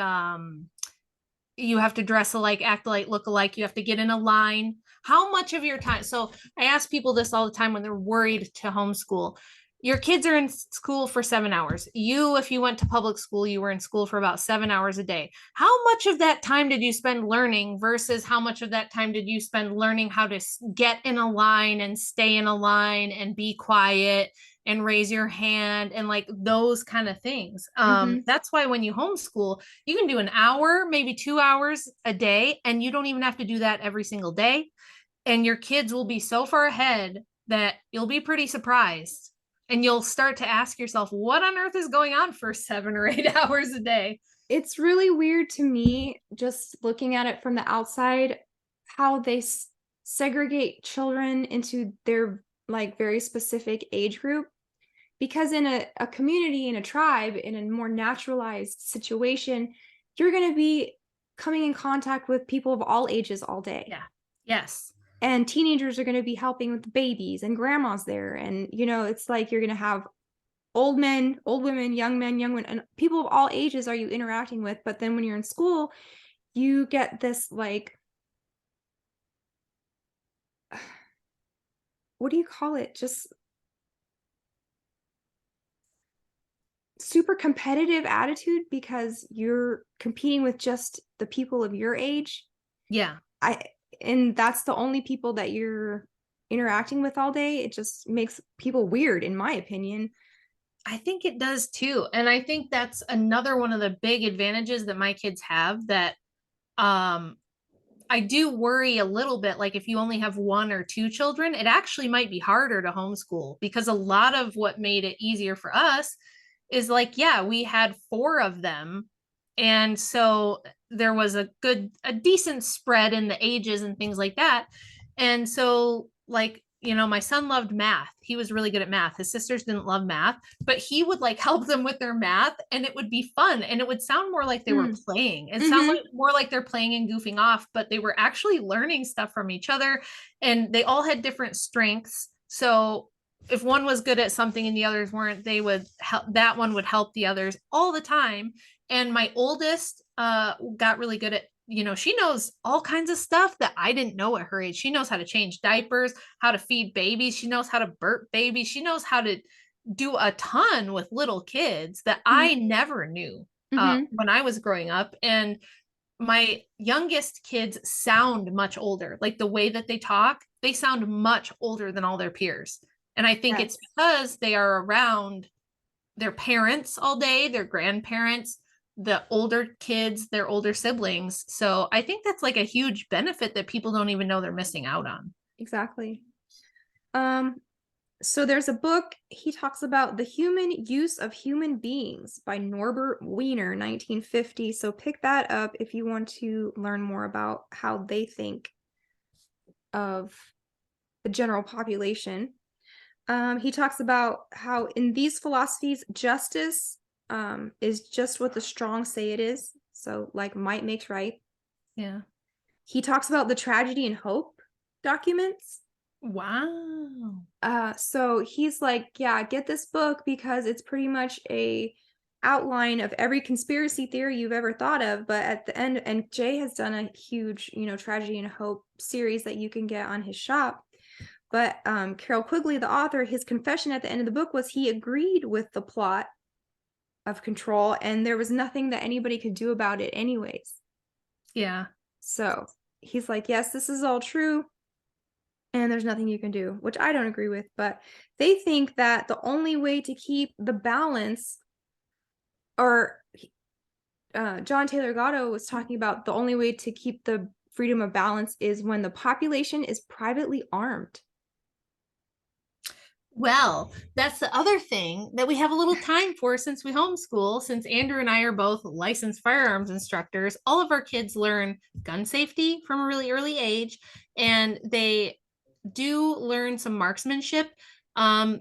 Speaker 2: you have to dress alike, act alike, look alike, you have to get in a line. How much of your time? So I ask people this all the time when they're worried to homeschool. Your kids are in school for 7 hours. You, if you went to public school, you were in school for about 7 hours a day. How much of that time did you spend learning versus how much of that time did you spend learning how to get in a line and stay in a line and be quiet and raise your hand and like those kind of things?
Speaker 1: Mm-hmm.
Speaker 2: That's why when you homeschool, you can do an hour, maybe 2 hours a day, and you don't even have to do that every single day. And your kids will be so far ahead that you'll be pretty surprised. And you'll start to ask yourself, what on earth is going on for 7 or 8 hours a day?
Speaker 1: It's really weird to me, just looking at it from the outside, how they segregate children into their like very specific age group. Because in a community, in a tribe, in a more naturalized situation, you're going to be coming in contact with people of all ages all day.
Speaker 2: Yeah. Yes.
Speaker 1: And teenagers are going to be helping with the babies and grandma's there. And, it's like you're going to have old men, old women, young women, and people of all ages are you interacting with. But then when you're in school, you get this like, what do you call it? Just super competitive attitude because you're competing with just the people of your age.
Speaker 2: Yeah.
Speaker 1: I and that's the only people that you're interacting with all day. It just makes people weird, in my opinion.
Speaker 2: I think it does too. And I think that's another one of the big advantages that my kids have that um I do worry a little bit like if you only have 1 or 2 children, it actually might be harder to homeschool because a lot of what made it easier for us is like, yeah, we had 4 of them. And so there was a decent spread in the ages and things like that. And so, like, my son loved math. He was really good at math. His sisters didn't love math, but he would like help them with their math and it would be fun. And it would sound more like they were
Speaker 1: Mm.
Speaker 2: playing. It sounds
Speaker 1: Mm-hmm.
Speaker 2: like more like they're playing and goofing off, but they were actually learning stuff from each other and they all had different strengths. So if one was good at something and the others weren't, they would help that one would help the others all the time. And my oldest got really good at she knows all kinds of stuff that I didn't know at her age. She knows how to change diapers, how to feed babies, she knows how to burp babies, she knows how to do a ton with little kids that I never knew.
Speaker 1: Mm-hmm.
Speaker 2: when I was growing up. And my youngest kids sound much older. Like the way that they talk, they sound much older than all their peers. And I think it's
Speaker 1: Yes.
Speaker 2: because they are around their parents all day, their grandparents, the older kids, their older siblings. So I think that's like a huge benefit that people don't even know they're missing out on.
Speaker 1: Exactly. Um, so there's a book, he talks about The Human Use of Human Beings by Norbert Wiener, 1950. So pick that up if you want to learn more about how they think of the general population. He talks about how in these philosophies, justice is just what the strong say it is. So, like, might makes right.
Speaker 2: Yeah.
Speaker 1: He talks about the tragedy and hope documents.
Speaker 2: Wow.
Speaker 1: So he's like, yeah, get this book because it's pretty much a outline of every conspiracy theory you've ever thought of. But at the end, and Jay has done a huge, tragedy and hope series that you can get on his shop. But Carol Quigley, the author, his confession at the end of the book was he agreed with the plot of Control, and there was nothing that anybody could do about it, anyways.
Speaker 2: Yeah.
Speaker 1: So he's like, yes, this is all true, and there's nothing you can do, which I don't agree with. But they think that the only way to keep the balance, or John Taylor Gatto was talking about the only way to keep the freedom of balance is when the population is privately armed.
Speaker 2: Well, that's the other thing that we have a little time for since we homeschool. Since Andrew and I are both licensed firearms instructors, all of our kids learn gun safety from a really early age, and they do learn some marksmanship. Um,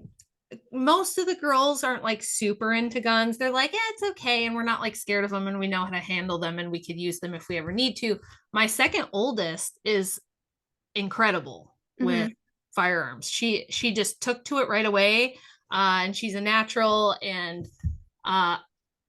Speaker 2: Most of the girls aren't like super into guns. They're like, yeah, it's okay. And we're not like scared of them and we know how to handle them and we could use them if we ever need to. My second oldest is incredible with
Speaker 1: Mm-hmm.
Speaker 2: firearms. She just took to it right away, and she's a natural. And uh,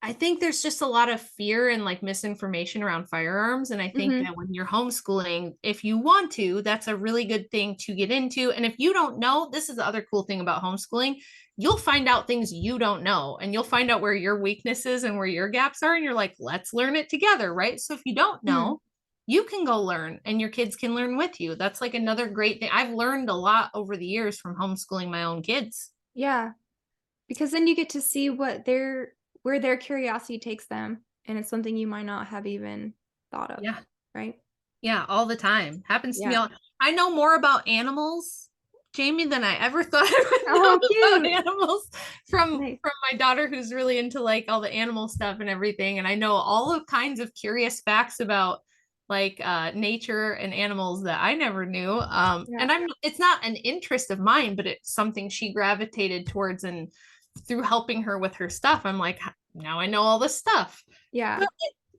Speaker 2: I think there's just a lot of fear and like misinformation around firearms. And I think
Speaker 1: Mm-hmm.
Speaker 2: that when you're homeschooling, if you want to, that's a really good thing to get into. And if you don't know, this is the other cool thing about homeschooling. You'll find out things you don't know, and you'll find out where your weaknesses and where your gaps are. And you're like, let's learn it together, right? So if you don't
Speaker 1: Mm-hmm.
Speaker 2: know, you can go learn and your kids can learn with you. That's like another great thing. I've learned a lot over the years from homeschooling my own kids.
Speaker 1: Yeah, because then you get to see where their curiosity takes them, and it's something you might not have even thought of,
Speaker 2: Yeah.
Speaker 1: right?
Speaker 2: Yeah, all the time. Happens to me
Speaker 1: Yeah.
Speaker 2: all. I know more about animals, Jamie, than I ever thought I would
Speaker 1: Oh,
Speaker 2: know about
Speaker 1: cute.
Speaker 2: animals from
Speaker 1: Nice.
Speaker 2: my daughter who's really into like all the animal stuff and everything. And I know all of kinds of curious facts about like nature and animals that I never knew.
Speaker 1: Yeah.
Speaker 2: And I'm it's not an interest of mine, but it's something she gravitated towards, and through helping her with her stuff, I'm like, now I know all this stuff.
Speaker 1: Yeah.
Speaker 2: But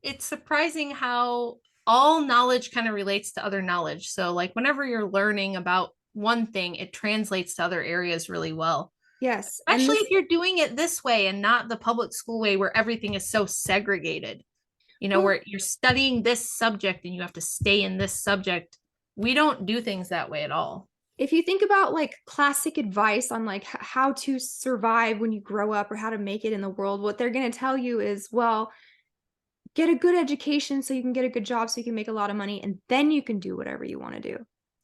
Speaker 2: it's surprising how all knowledge kind of relates to other knowledge. So, like, whenever you're learning about one thing, it translates to other areas really well,
Speaker 1: Yes. And
Speaker 2: especially
Speaker 1: this,
Speaker 2: if you're doing it this way and not the public school way where everything is so segregated,
Speaker 1: well,
Speaker 2: where you're studying this subject and you have to stay in this subject. We don't do things that way at all.
Speaker 1: if you think about like classic advice on like how to survive when you grow up or how to make it in the world, what they're going to tell you is, well, get a good education so you can get a good job so you can make a lot of money and then you can do whatever you want to do.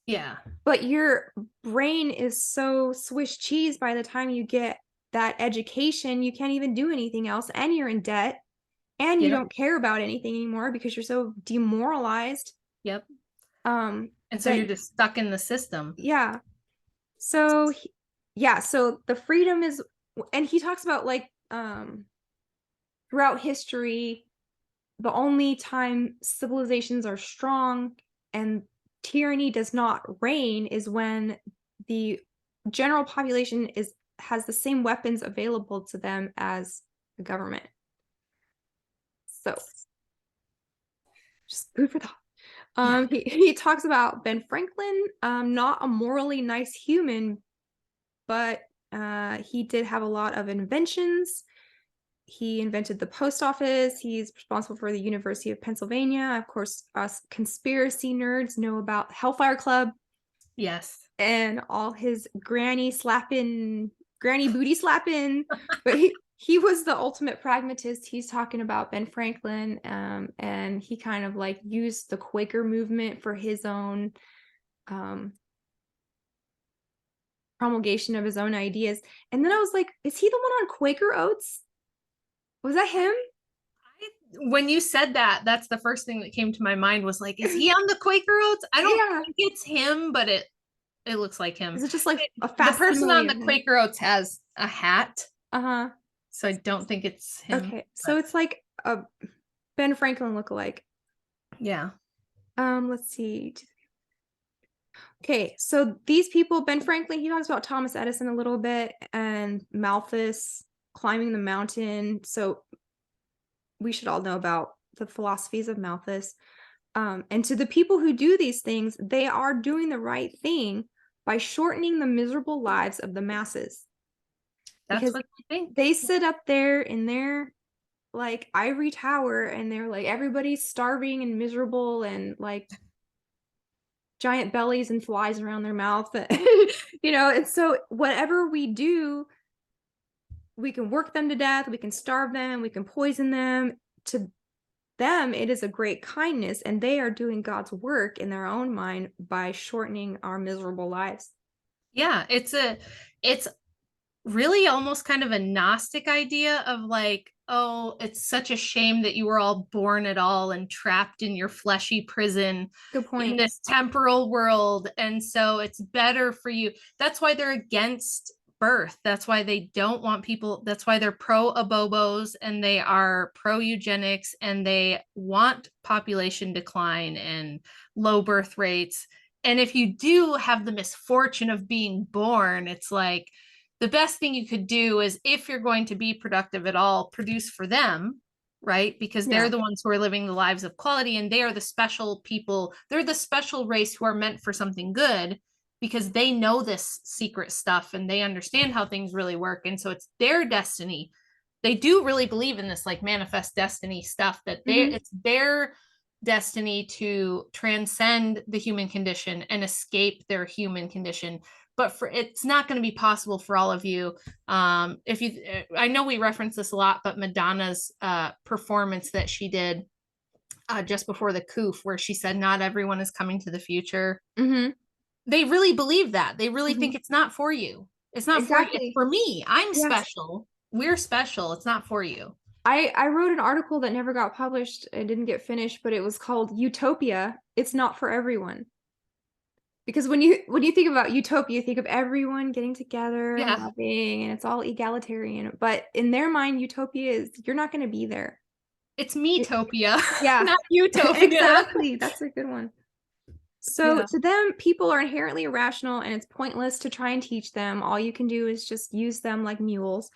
Speaker 2: Yeah.
Speaker 1: But your brain is so Swiss cheese by the time you get that education, you can't even do anything else and you're in debt and you
Speaker 2: Yep.
Speaker 1: don't care about anything anymore because you're so demoralized.
Speaker 2: Yep.
Speaker 1: Um
Speaker 2: And so
Speaker 1: that
Speaker 2: you're just stuck in the system.
Speaker 1: yeah. So yeah, so the freedom is, and he talks about like throughout history the only time civilizations are strong and tyranny does not reign is when the general population has the same weapons available to them as the government. So just food for thought.
Speaker 2: Yeah.
Speaker 1: He talks about Ben Franklin, not a morally nice human, but he did have a lot of inventions. He invented the post office. He's responsible for the University of Pennsylvania. Of course, us conspiracy nerds know about Hellfire Club
Speaker 2: Yes.
Speaker 1: and all his granny booty slapping. But he was the ultimate pragmatist. He's talking about Ben Franklin, and he kind of like used the Quaker movement for his own um, promulgation of his own ideas. And then I was like, is he the one on Quaker Oats? Was that him?
Speaker 2: When you said that, that's the first thing that came to my mind was like, is he on the Quaker Oats? I don't
Speaker 1: Yeah.
Speaker 2: think it's him, but it looks like him.
Speaker 1: Is it just like a
Speaker 2: The person
Speaker 1: facsimile
Speaker 2: on
Speaker 1: of
Speaker 2: the
Speaker 1: him?
Speaker 2: Quaker Oats has a hat,
Speaker 1: Uh-huh.
Speaker 2: so I don't think it's him.
Speaker 1: Okay. So
Speaker 2: But
Speaker 1: it's like a Ben Franklin lookalike.
Speaker 2: yeah.
Speaker 1: Let's see. Okay, so these people, Ben Franklin, he talks about Thomas Edison a little bit and Malthus climbing the mountain. So we should all know about the philosophies of Malthus. And to the people who do these things, they are doing the right thing by shortening the miserable lives of the masses.
Speaker 2: That's
Speaker 1: Because
Speaker 2: what I think.
Speaker 1: they sit up there in their like ivory tower and they're like everybody's starving and miserable and like giant bellies and flies around their mouth. And so whatever we do, we can work them to death, we can starve them, we can poison them. To them, it is a great kindness, and they are doing God's work in their own mind by shortening our miserable lives.
Speaker 2: Yeah, it's really almost kind of a Gnostic idea of like, oh, it's such a shame that you were all born at all and trapped in your fleshy prison
Speaker 1: Good
Speaker 2: in
Speaker 1: point.
Speaker 2: this temporal world. And so it's better for you. That's why they're against birth. That's why they don't want people. That's why they're pro abobos and they are pro eugenics and they want population decline and low birth rates. And if you do have the misfortune of being born, it's like, the best thing you could do is if you're going to be productive at all, produce for them, right? Because they're
Speaker 1: Yeah.
Speaker 2: the ones who are living the lives of quality and they are the special people. They're the special race who are meant for something good because they know this secret stuff and they understand how things really work. And so it's their destiny. They do really believe in this like manifest destiny stuff that
Speaker 1: Hmm.
Speaker 2: it's their destiny to transcend the human condition and escape their human condition, but for it's not going to be possible for all of you. If you, I know we reference this a lot, but Madonna's performance that she did just before the coup, where she said, "Not everyone is coming to the future."
Speaker 1: Hmm.
Speaker 2: They really believe that. They really
Speaker 1: Hmm.
Speaker 2: think it's not for you. It's not for you. It's
Speaker 1: Exactly.
Speaker 2: for me. I'm
Speaker 1: Yes.
Speaker 2: special. We're special. It's not for you.
Speaker 1: I wrote an article that never got published. It didn't get finished, but it was called Utopia. It's not for everyone. Because when you think about utopia, you think of everyone getting together and
Speaker 2: Yeah,
Speaker 1: loving, and it's all egalitarian. But in their mind, utopia is you're not going to be there.
Speaker 2: it's
Speaker 1: It-
Speaker 2: metopia,
Speaker 1: yeah,
Speaker 2: not utopia.
Speaker 1: exactly. That's a good one. So
Speaker 2: Yeah.
Speaker 1: to them, people are inherently irrational, and it's pointless to try and teach them. All you can do is just use them like mules.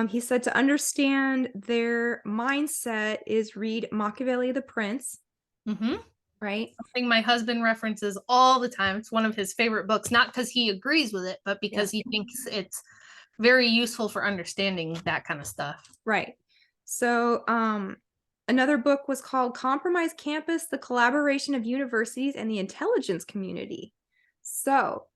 Speaker 1: He said to understand their mindset is read Machiavelli the Prince,
Speaker 2: Mm-hmm.
Speaker 1: right?
Speaker 2: Something my husband references all the time. It's one of his favorite books, not because he agrees with it, but
Speaker 1: Yeah.
Speaker 2: because he thinks it's very useful for understanding that kind of stuff.
Speaker 1: Right. So, another book was called Compromise Campus, The Collaboration of Universities and the Intelligence Community. So,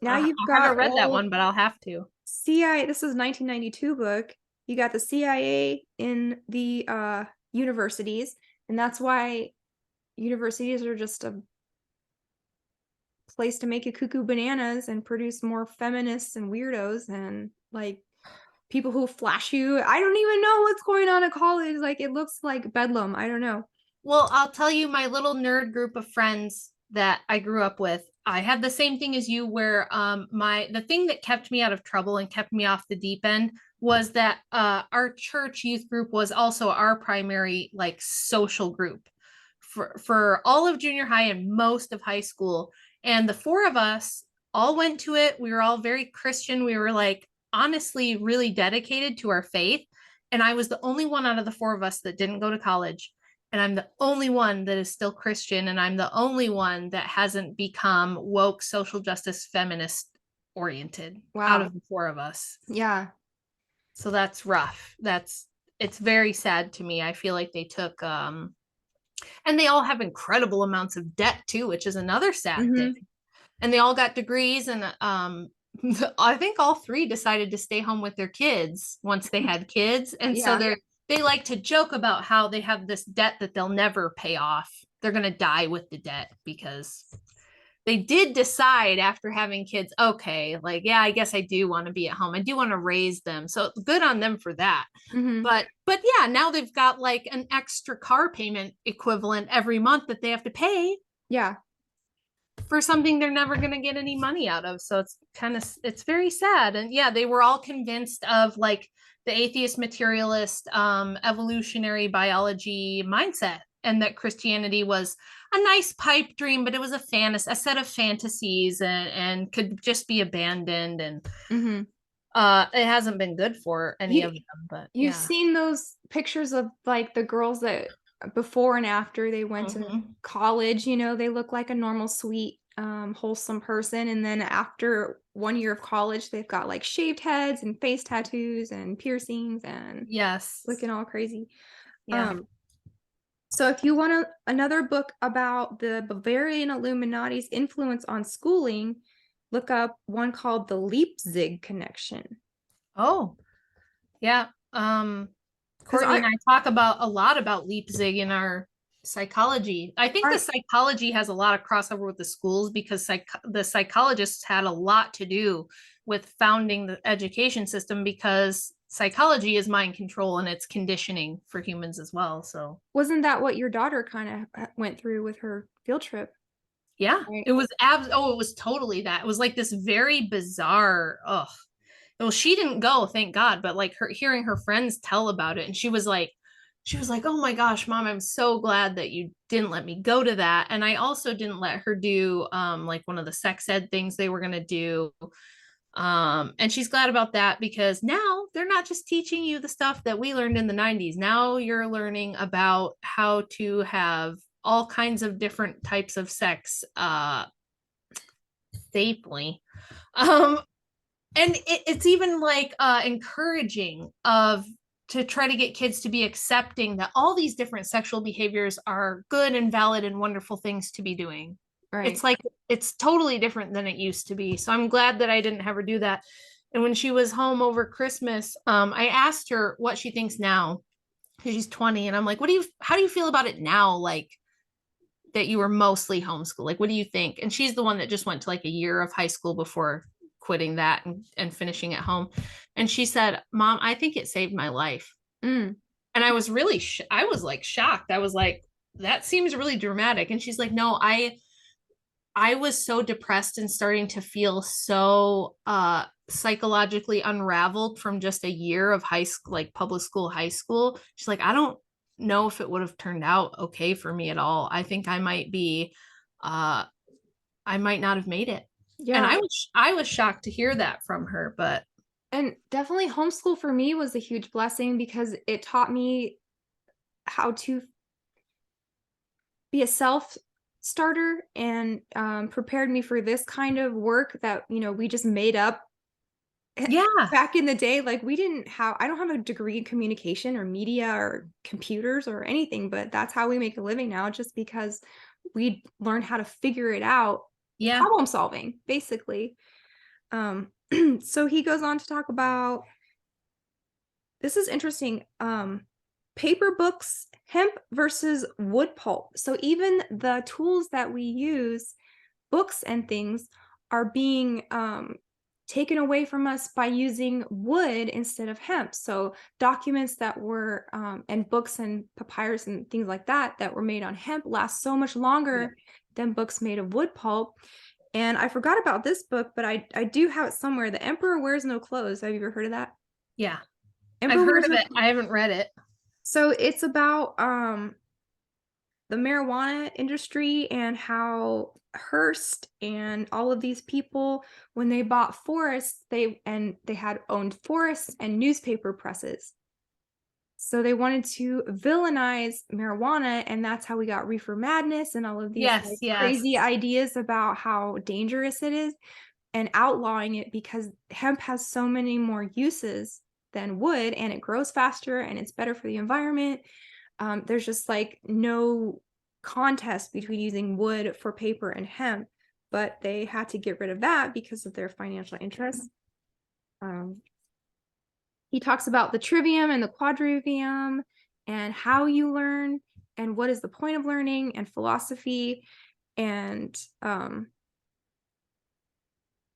Speaker 1: now
Speaker 2: I
Speaker 1: you've got
Speaker 2: haven't read that
Speaker 1: all
Speaker 2: one, but I'll have to.
Speaker 1: CIA, this is 1992 book. You got the CIA in the universities, and that's why universities are just a place to make you cuckoo bananas and produce more feminists and weirdos and like people who flash you. I don't even know what's going on at college. Like it looks like bedlam. I don't know.
Speaker 2: Well, I'll tell you my little nerd group of friends that I grew up with. I had the same thing as you where my the thing that kept me out of trouble and kept me off the deep end was that our church youth group was also our primary like social group for all of junior high and most of high school. And the four of us all went to it. We were all very Christian. We were like honestly really dedicated to our faith. And I was the only one out of the four of us that didn't go to college, and I'm the only one that is still Christian, and I'm the only one that hasn't become woke, social justice, feminist oriented out
Speaker 1: Wow.
Speaker 2: of the four of us.
Speaker 1: Yeah.
Speaker 2: So that's rough. It's very sad to me. I feel like they took and they all have incredible amounts of debt too, which is another sad thing.
Speaker 1: Hmm.
Speaker 2: And they all got degrees and I think all three decided to stay home with their kids once they had kids. And so
Speaker 1: Yeah.
Speaker 2: they like to joke about how they have this debt that they'll never pay off. They're going to die with the debt because they did decide after having kids, okay, like, yeah, I guess I do want to be at home. I do want to raise them. So good on them for that.
Speaker 1: Hmm.
Speaker 2: But yeah, now they've got like an extra car payment equivalent every month that they have to pay
Speaker 1: Yeah.
Speaker 2: for something they're never going to get any money out of. So it's very sad. And yeah, they were all convinced of like the atheist materialist evolutionary biology mindset, and that Christianity was a nice pipe dream, but it was a set of fantasies, and could just be abandoned. And
Speaker 1: Hmm.
Speaker 2: it hasn't been good for any
Speaker 1: You
Speaker 2: of them, but
Speaker 1: you've
Speaker 2: yeah.
Speaker 1: seen those pictures of like the girls that before and after they went to
Speaker 2: Mhm.
Speaker 1: college, they look like a normal, sweet, wholesome person. And then after 1 year of college, they've got like shaved heads and face tattoos and piercings and
Speaker 2: Yes.
Speaker 1: looking all crazy.
Speaker 2: Yeah.
Speaker 1: Um, so if you want another book about the Bavarian Illuminati's influence on schooling, look up one called The Leipzig Connection.
Speaker 2: Oh, yeah.
Speaker 1: Because
Speaker 2: Courtney and I talk about a lot about Leipzig in our psychology. I think the
Speaker 1: I
Speaker 2: psychology has a lot of crossover with the schools because the psychologists had a lot to do with founding the education system, because psychology is mind control and it's conditioning for humans as well. So
Speaker 1: wasn't that what your daughter kind of went through with her field trip,
Speaker 2: yeah,
Speaker 1: right?
Speaker 2: it was totally that. It was like this very bizarre, well, she didn't go, thank God, but like her hearing her friends tell about it, and she was like, "Oh my gosh, mom, I'm so glad that you didn't let me go to that." And I also didn't let her do like one of the sex ed things they were going to do. And she's glad about that, because now they're not just teaching you the stuff that we learned in the 90s. Now you're learning about how to have all kinds of different types of sex safely. Um and it's even like encouraging of to try to get kids to be accepting that all these different sexual behaviors are good and valid and wonderful things to be doing. It's
Speaker 1: Right.
Speaker 2: like it's totally different than it used to be. So I'm glad that I didn't have her do that. And when she was home over Christmas, I asked her what she thinks now, because she's 20, and I'm like, how do you feel about it now, like that you were mostly homeschooled? Like, what do you think? And she's the one that just went to like a year of high school before quitting that and finishing at home. And she said, Mom, I think it saved my life.
Speaker 1: Mm.
Speaker 2: And I was really, I was like shocked. I was like, that seems really dramatic. And she's like, no, I was so depressed and starting to feel so psychologically unraveled from just a year of high school, like public school, high school. She's like, I don't know if it would have turned out okay for me at all. I think uh I might not have made it. And
Speaker 1: Yeah.
Speaker 2: I was shocked to hear that from her, but
Speaker 1: And definitely homeschool for me was a huge blessing because it taught me how to be a self starter and prepared me for this kind of work that, we just made up
Speaker 2: yeah,
Speaker 1: back in the day. Like I don't have a degree in communication or media or computers or anything, but that's how we make a living now, just because we learned how to figure it out,
Speaker 2: yeah,
Speaker 1: problem solving, basically. Um, so he goes on to talk about this is interesting. Paper books, hemp versus wood pulp. So even the tools that we use, books and things, are being taken away from us by using wood instead of hemp. So documents that were and books and papyrus and things like that were made on hemp last so much
Speaker 2: yeah,
Speaker 1: longer than books made of wood pulp. And I forgot about this book, but I do have it somewhere. The Emperor Wears No Clothes. Have you ever heard of that?
Speaker 2: yeah. I've
Speaker 1: Emperor
Speaker 2: heard
Speaker 1: Wears
Speaker 2: of
Speaker 1: No
Speaker 2: it.
Speaker 1: Clothes.
Speaker 2: I haven't read it.
Speaker 1: So it's about the marijuana industry and how Hearst and all of these people, when they bought forests, they had owned forests and newspaper presses. So they wanted to villainize marijuana, and that's how we got reefer madness and all of these
Speaker 2: Yes,
Speaker 1: like
Speaker 2: yes.
Speaker 1: crazy ideas about how dangerous it is, and outlawing it because hemp has so many more uses than wood, and it grows faster and it's better for the environment. There's just like no contest between using wood for paper and hemp. but they had to get rid of that because of their financial interests. He talks about the trivium and the quadrivium and how you learn and what is the point of learning and philosophy. And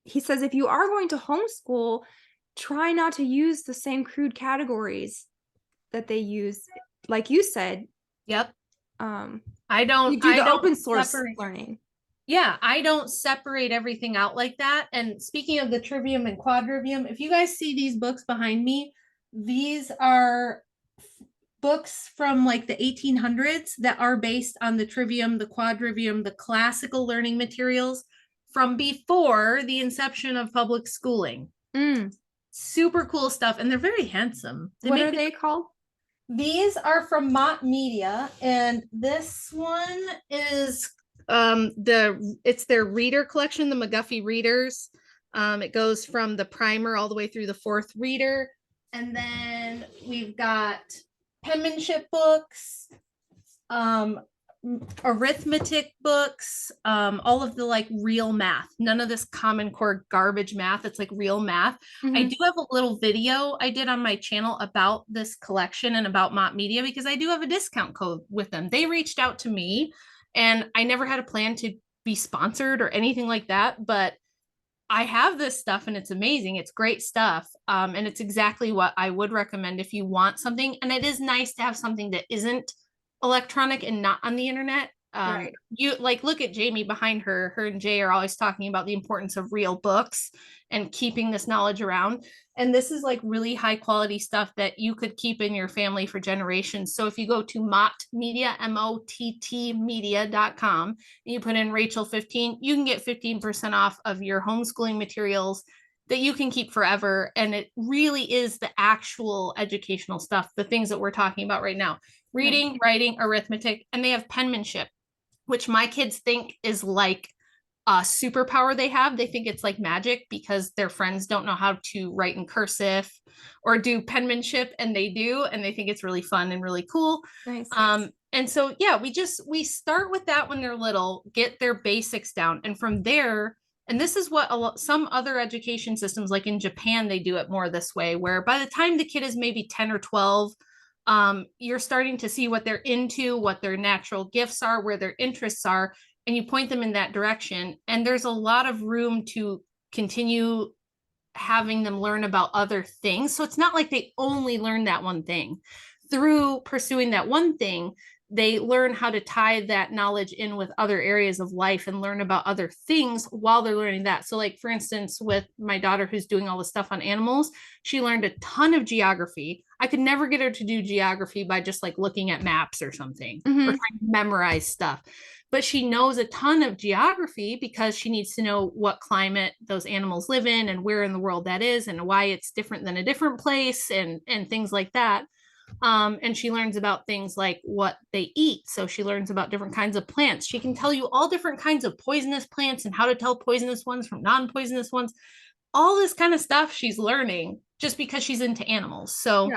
Speaker 1: he says if you are going to homeschool, try not to use the same crude categories that they use, like you said.
Speaker 2: Yep.
Speaker 1: Um,
Speaker 2: I
Speaker 1: you
Speaker 2: don't
Speaker 1: do
Speaker 2: I
Speaker 1: the
Speaker 2: don't
Speaker 1: open source
Speaker 2: separate.
Speaker 1: learning.
Speaker 2: Yeah, I don't separate everything out like that. And speaking of the trivium and quadrivium, if you guys see these books behind me, these are books from like the 1800s that are based on the trivium, the quadrivium, the classical learning materials from before the inception of public schooling.
Speaker 1: Mm.
Speaker 2: Super cool stuff, and they're very handsome.
Speaker 1: What are they called?
Speaker 2: These are from Mott Media, and this one is it's their reader collection, the McGuffey readers. It goes from the primer all the way through the fourth reader. And then we've got penmanship books, arithmetic books, all of the like real math, none of this Common Core garbage math. It's like real math. I do have a little video I did on my channel about this collection and about Mott Media because I do have a discount code with them. They reached out to me and I never had a plan to be sponsored or anything like that, but I have this stuff and it's amazing. It's great stuff. And it's exactly what I would recommend if you want something. And it is nice to have something that isn't electronic and not on the internet.
Speaker 1: Right.
Speaker 2: You like look at Jamie behind her. Her and Jay are always talking about the importance of real books and keeping this knowledge around. And this is like really high quality stuff that you could keep in your family for generations. So if you go to Mott Media, MOTT media.com, and you put in Rachel 15, you can get 15% off of your homeschooling materials that you can keep forever. And it really is the actual educational stuff, the things that we're talking about right now. Reading, writing, arithmetic, and they have penmanship, which my kids think is like a superpower they have. They think it's like magic because their friends don't know how to write in cursive or do penmanship, and they do, and they think it's really fun and really cool.
Speaker 1: Nice.
Speaker 2: And so yeah, we start with that when they're little, get their basics down, and from there. And this is what some other education systems, like in Japan, they do it more this way, where by the time the kid is maybe 10 or 12, you're starting to see what they're into, what their natural gifts are, where their interests are, and you point them in that direction. And there's a lot of room to continue having them learn about other things. So it's not like they only learn that one thing. Through pursuing that one thing, they learn how to tie that knowledge in with other areas of life and learn about other things while they're learning that. So like for instance, with my daughter who's doing all the stuff on animals, she learned a ton of geography. I could never get her to do geography by just like looking at maps or something or trying to memorize stuff. But she knows a ton of geography because she needs to know what climate those animals live in and where in the world that is and why it's different than a different place and things like that. And she learns about things like what they eat. So she learns about different kinds of plants. She can tell you all different kinds of poisonous plants and how to tell poisonous ones from non-poisonous ones. All this kind of stuff she's learning just because she's into animals. So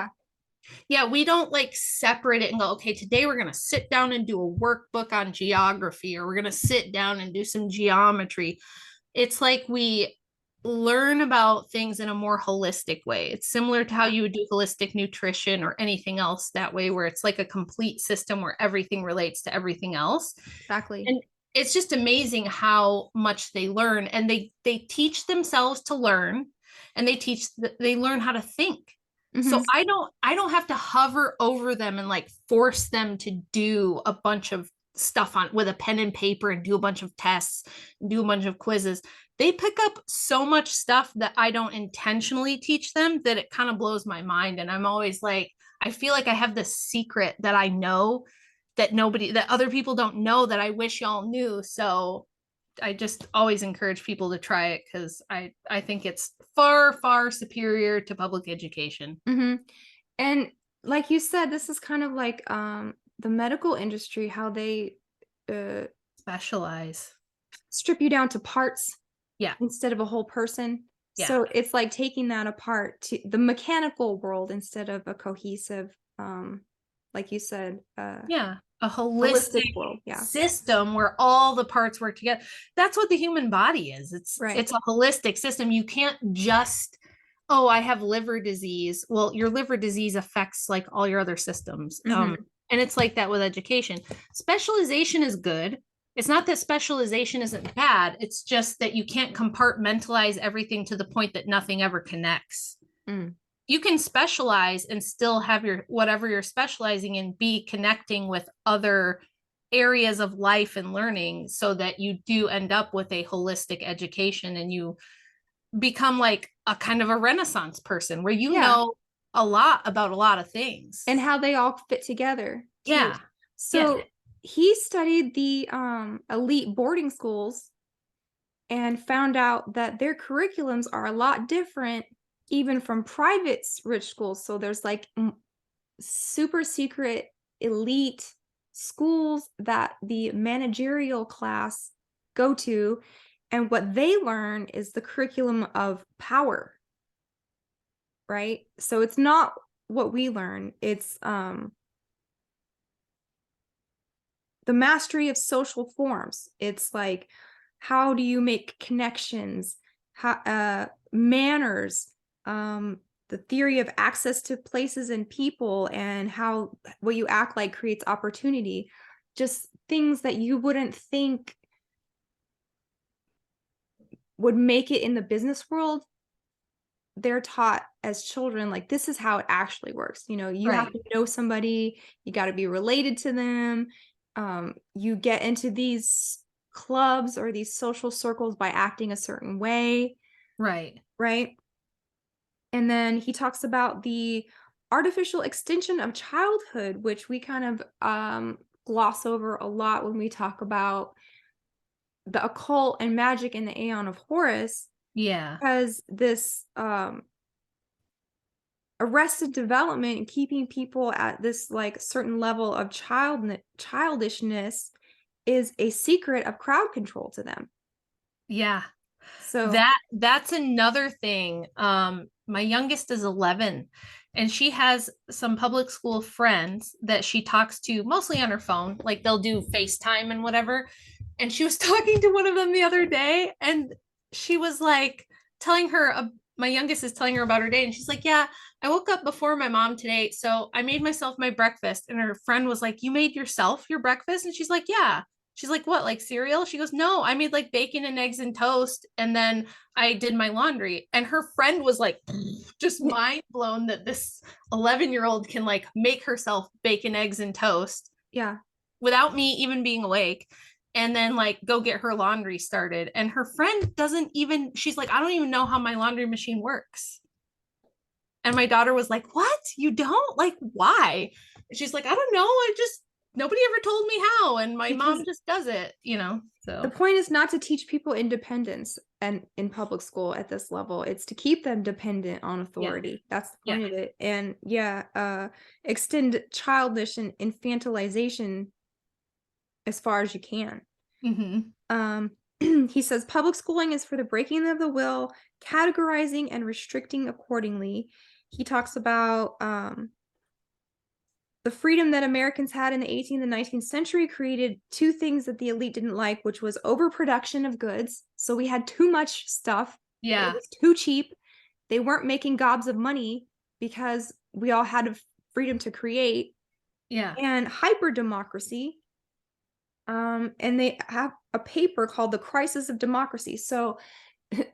Speaker 2: yeah, we don't like separate it and go, okay, today we're going to sit down and do a workbook on geography, or we're going to sit down and do some geometry. It's like we learn about things in a more holistic way. It's similar to how you would do holistic nutrition or anything else that way, where it's like a complete system where everything relates to everything else.
Speaker 1: Exactly.
Speaker 2: And it's just amazing how much they learn, and they teach themselves to learn, and they learn how to think. So I don't have to hover over them and like force them to do a bunch of stuff on with a pen and paper and do a bunch of tests and do a bunch of quizzes. They pick up so much stuff that I don't intentionally teach them that it kind of blows my mind. And I'm always like, I feel like I have this secret that I know that other people don't know that I wish y'all knew. So I just always encourage people to try it because I think it's far, far superior to public education.
Speaker 1: And like you said, this is kind of like the medical industry, how they
Speaker 2: Specialize.
Speaker 1: strip you down to parts
Speaker 2: Yeah.
Speaker 1: instead of a whole person.
Speaker 2: Yeah.
Speaker 1: So it's like taking that apart to the mechanical world instead of a cohesive, like you said.
Speaker 2: Yeah. a holistic
Speaker 1: Holistic world. Yeah.
Speaker 2: system where all the parts work together. That's what the human body is.
Speaker 1: Right.
Speaker 2: It's a holistic system. You can't just, oh, I have liver disease. Well, your liver disease affects like all your other systems.
Speaker 1: Mm-hmm.
Speaker 2: And it's like that with education. Specialization is good. It's not that specialization isn't bad. It's just that you can't compartmentalize everything to the point that nothing ever connects.
Speaker 1: Mm.
Speaker 2: You can specialize and still have your whatever you're specializing in be connecting with other areas of life and learning so that you do end up with a holistic education and you become like a kind of a renaissance person where you
Speaker 1: Yeah.
Speaker 2: know a lot about a lot of things.
Speaker 1: And how they all fit together too.
Speaker 2: Yeah. Yeah.
Speaker 1: So he studied the elite boarding schools and found out that their curriculums are a lot different even from private rich schools. So there's like super secret elite schools that the managerial class go to, and what they learn is the curriculum of power, right? So it's not what we learn, it's the mastery of social forms. It's like, how do you make connections, how manners, the theory of access to places and people, and how what you act like creates opportunity. Just things that you wouldn't think would make it in the business world, they're taught as children, like this is how it actually works. You have
Speaker 2: Right.
Speaker 1: to know somebody, you got to be related to them. You get into these clubs or these social circles by acting a certain way,
Speaker 2: Right.
Speaker 1: right? And then he talks about the artificial extension of childhood, which we kind of gloss over a lot when we talk about the occult and magic in the Aeon of Horus,
Speaker 2: Yeah.
Speaker 1: because this arrested development and keeping people at this like certain level of childishness is a secret of crowd control to them.
Speaker 2: Yeah.
Speaker 1: So,
Speaker 2: That's another thing. My youngest is 11 and she has some public school friends that she talks to mostly on her phone. Like they'll do FaceTime and whatever. And she was talking to one of them the other day and she was like telling her my youngest is telling her about her day and she's like, "Yeah, I woke up before my mom today, so I made myself my breakfast." And her friend was like, "You made yourself your breakfast?" And she's like, "Yeah." She's like, "What, like cereal?" She goes, "No, I made like bacon and eggs and toast. And then I did my laundry." And her friend was like, just mind blown that this 11-year-old can like make herself bacon, eggs, and toast
Speaker 1: yeah.
Speaker 2: without me even being awake. And then like go get her laundry started. And her friend doesn't even, she's like, "I don't even know how my laundry machine works." And my daughter was like, "What? You don't? Like, why?" And she's like, "I don't know. I just, nobody ever told me how. And my
Speaker 1: Because
Speaker 2: mom just does it, you know?"
Speaker 1: the
Speaker 2: So,
Speaker 1: point is not to teach people independence and in public school at this level. It's to keep them dependent on
Speaker 2: yeah.
Speaker 1: authority. That's the
Speaker 2: Yeah.
Speaker 1: point of it. And yeah, extend childish and infantilization as far as you can.
Speaker 2: Mm-hmm.
Speaker 1: He says public schooling is for the breaking of the will, categorizing and restricting accordingly. He talks about the freedom that Americans had in the 18th and 19th century created two things that the elite didn't like, which was overproduction of goods. So we had too much stuff. It
Speaker 2: Yeah.
Speaker 1: was too cheap. They weren't making gobs of money because we all had freedom to create.
Speaker 2: Yeah.
Speaker 1: And hyper democracy. And they have a paper called The Crisis of Democracy. So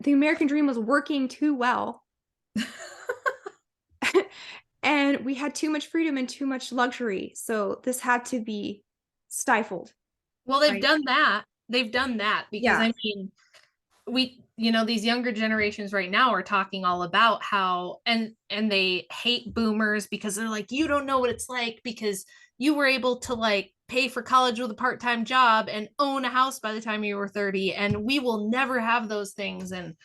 Speaker 1: the American dream was working too well. And we had too much freedom and too much luxury. So this had to be stifled.
Speaker 2: Well, they've
Speaker 1: Right.
Speaker 2: done that. They've done that because
Speaker 1: Yeah.
Speaker 2: I mean, these younger generations right now are talking all about how and they hate boomers because they're like, "You don't know what it's like because you were able to like pay for college with a part-time job and own a house by the time you were 30 and we will never have those things." And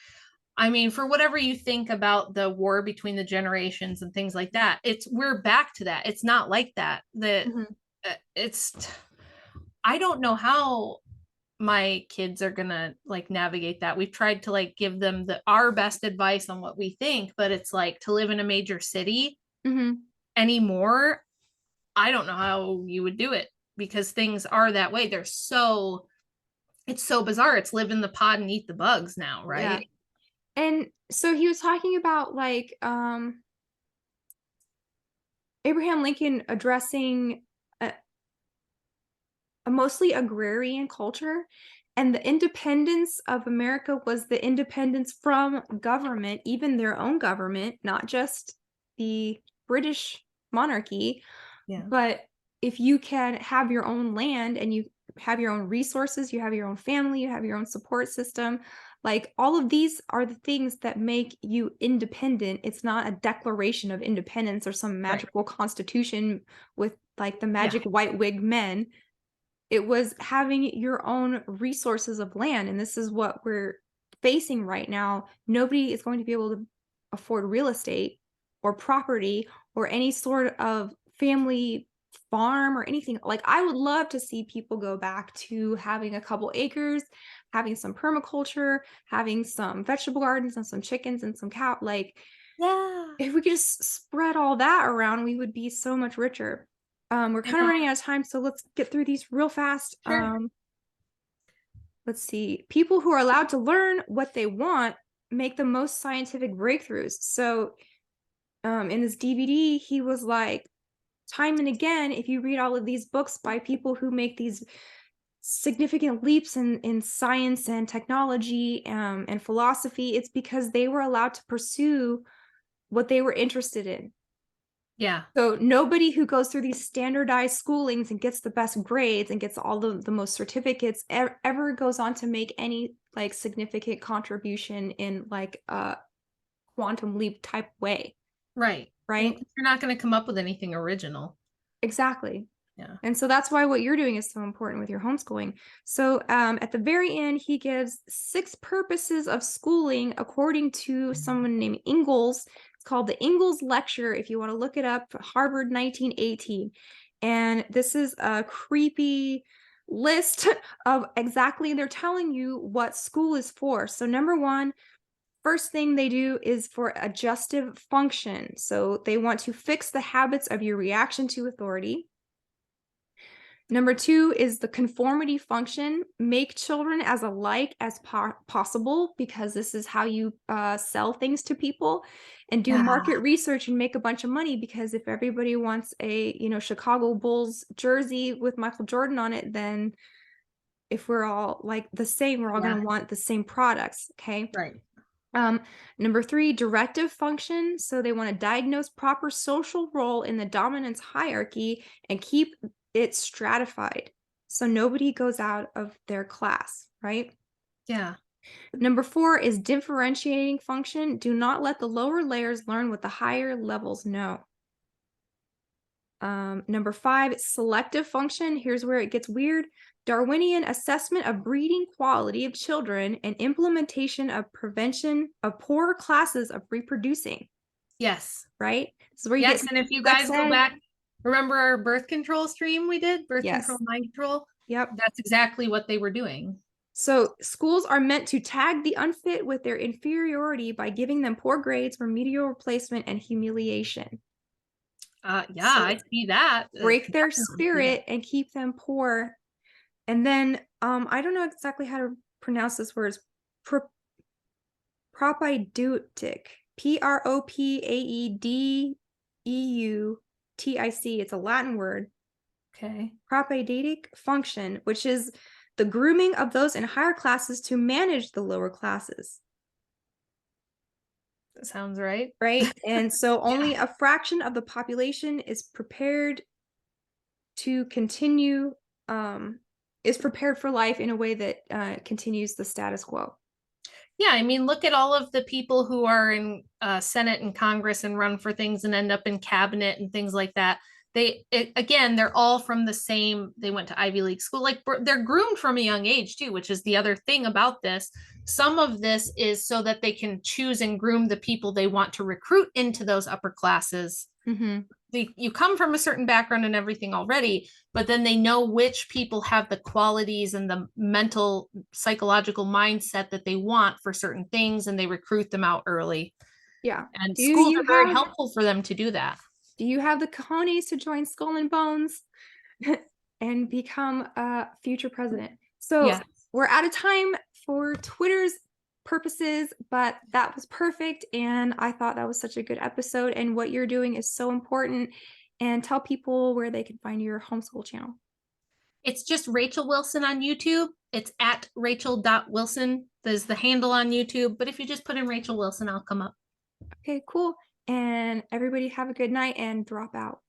Speaker 2: I mean, for whatever you think about the war between the generations and things like that, we're back to that. It's not like that.
Speaker 1: Mhm.
Speaker 2: It's I don't know how my kids are gonna like navigate that. We've tried to like give them our best advice on what we think, but it's like to live in a major city
Speaker 1: Mhm.
Speaker 2: anymore. I don't know how you would do it. because things are that way. It's so bizarre. It's live in the pod and eat the bugs now,
Speaker 1: Yeah.
Speaker 2: right?
Speaker 1: And so he was talking about like Abraham Lincoln addressing a mostly agrarian culture, and the independence of America was the independence from government, even their own government, not just the British monarchy.
Speaker 2: Yeah.
Speaker 1: But if you can have your own land and you have your own resources, you have your own family, you have your own support system, like all of these are the things that make you independent. It's not a declaration of independence or some
Speaker 2: Right.
Speaker 1: magical constitution with like the
Speaker 2: Yeah.
Speaker 1: magic white wig men. It was having your own resources of land. And this is what we're facing right now. Nobody is going to be able to afford real estate or property or any sort of family farm or anything. Like, I would love to see people go back to having a couple acres, having some permaculture, having some vegetable gardens and some chickens and some cow. Like,
Speaker 2: Yeah.
Speaker 1: if we could just spread all that around, we would be so much richer. We're
Speaker 2: I
Speaker 1: kind of
Speaker 2: know.
Speaker 1: running out of time, so let's get through these real fast.
Speaker 2: Sure.
Speaker 1: Let's see. People who are allowed to learn what they want make the most scientific breakthroughs. So, in this DVD, he was like, time and again, if you read all of these books by people who make these significant leaps in science and technology and philosophy, it's because they were allowed to pursue what they were interested in.
Speaker 2: Yeah.
Speaker 1: So nobody who goes through these standardized schoolings and gets the best grades and gets all the most certificates ever goes on to make any like significant contribution in like a quantum leap type way,
Speaker 2: Right. Well,
Speaker 1: right?
Speaker 2: 'cause you're not going to come up with anything original.
Speaker 1: Exactly.
Speaker 2: Yeah.
Speaker 1: And so that's why what you're doing is so important with your homeschooling. So at the very end, he gives 6 purposes of schooling according to someone named Ingalls. It's called the Ingalls Lecture. If you want to look it up, Harvard 1918. And this is a creepy list of exactly, they're telling you what school is for. So number one, first thing they do is for adjustive function. So they want to fix the habits of your reaction to authority. Number two is the conformity function. Make children as alike as possible, because this is how you sell things to people, and do
Speaker 2: Yeah.
Speaker 1: market research and make a bunch of money. Because if everybody wants a Chicago Bulls jersey with Michael Jordan on it, then if we're all like the same, we're all going
Speaker 2: Yeah.
Speaker 1: to want the same products. Okay.
Speaker 2: Right.
Speaker 1: Number three, directive function. So they want to diagnose proper social role in the dominance hierarchy and keep it stratified. So nobody goes out of their class, right?
Speaker 2: Yeah.
Speaker 1: Number four is differentiating function. Do not let the lower layers learn what the higher levels know. Number five, selective function. Here's where it gets weird. Darwinian assessment of breeding quality of children and implementation of prevention of poorer classes of reproducing,
Speaker 2: Yes.
Speaker 1: right? This is where you get
Speaker 2: Yes. And if you
Speaker 1: sex
Speaker 2: guys go
Speaker 1: ed.
Speaker 2: back, remember our birth control stream we did? Birth control,
Speaker 1: Yes.
Speaker 2: mind control?
Speaker 1: Yep.
Speaker 2: That's exactly what they were doing.
Speaker 1: So schools are meant to tag the unfit with their inferiority by giving them poor grades, remedial replacement, and humiliation.
Speaker 2: Yeah,
Speaker 1: So
Speaker 2: I see that.
Speaker 1: break their
Speaker 2: Definitely see that.
Speaker 1: spirit and keep them poor. And then I don't know exactly how to pronounce this word. Pro- propedeutic. Propaedeutic. It's a Latin word.
Speaker 2: Okay.
Speaker 1: Propedeutic function, which is the grooming of those in higher classes to manage the lower classes.
Speaker 2: That sounds right.
Speaker 1: Right? And so only
Speaker 2: Yeah.
Speaker 1: a fraction of the population is prepared to continue, is prepared for life in a way that continues the status quo.
Speaker 2: Yeah, I mean, look at all of the people who are in Senate and Congress and run for things and end up in cabinet and things like that. Again, they're all from the same, they went to Ivy League school. Like they're groomed from a young age too, which is the other thing about this. Some of this is so that they can choose and groom the people they want to recruit into those upper classes.
Speaker 1: Mm-hmm.
Speaker 2: You come from a certain background and everything already, but then they know which people have the qualities and the mental psychological mindset that they want for certain things, and they recruit them out early.
Speaker 1: Yeah.
Speaker 2: And
Speaker 1: Do
Speaker 2: schools
Speaker 1: you
Speaker 2: are very
Speaker 1: have
Speaker 2: helpful for them to do that.
Speaker 1: do you have the cojones to join Skull and Bones? and become a future president. So
Speaker 2: Yeah.
Speaker 1: we're out of time for Twitter's purposes, but that was perfect. And I thought that was such a good episode. And what you're doing is so important. And tell people where they can find your homeschool channel.
Speaker 2: It's just Rachel Wilson on YouTube. It's at rachel.wilson. There's the handle on YouTube. But if you just put in Rachel Wilson, I'll come up.
Speaker 1: Okay, cool. And everybody have a good night and drop out.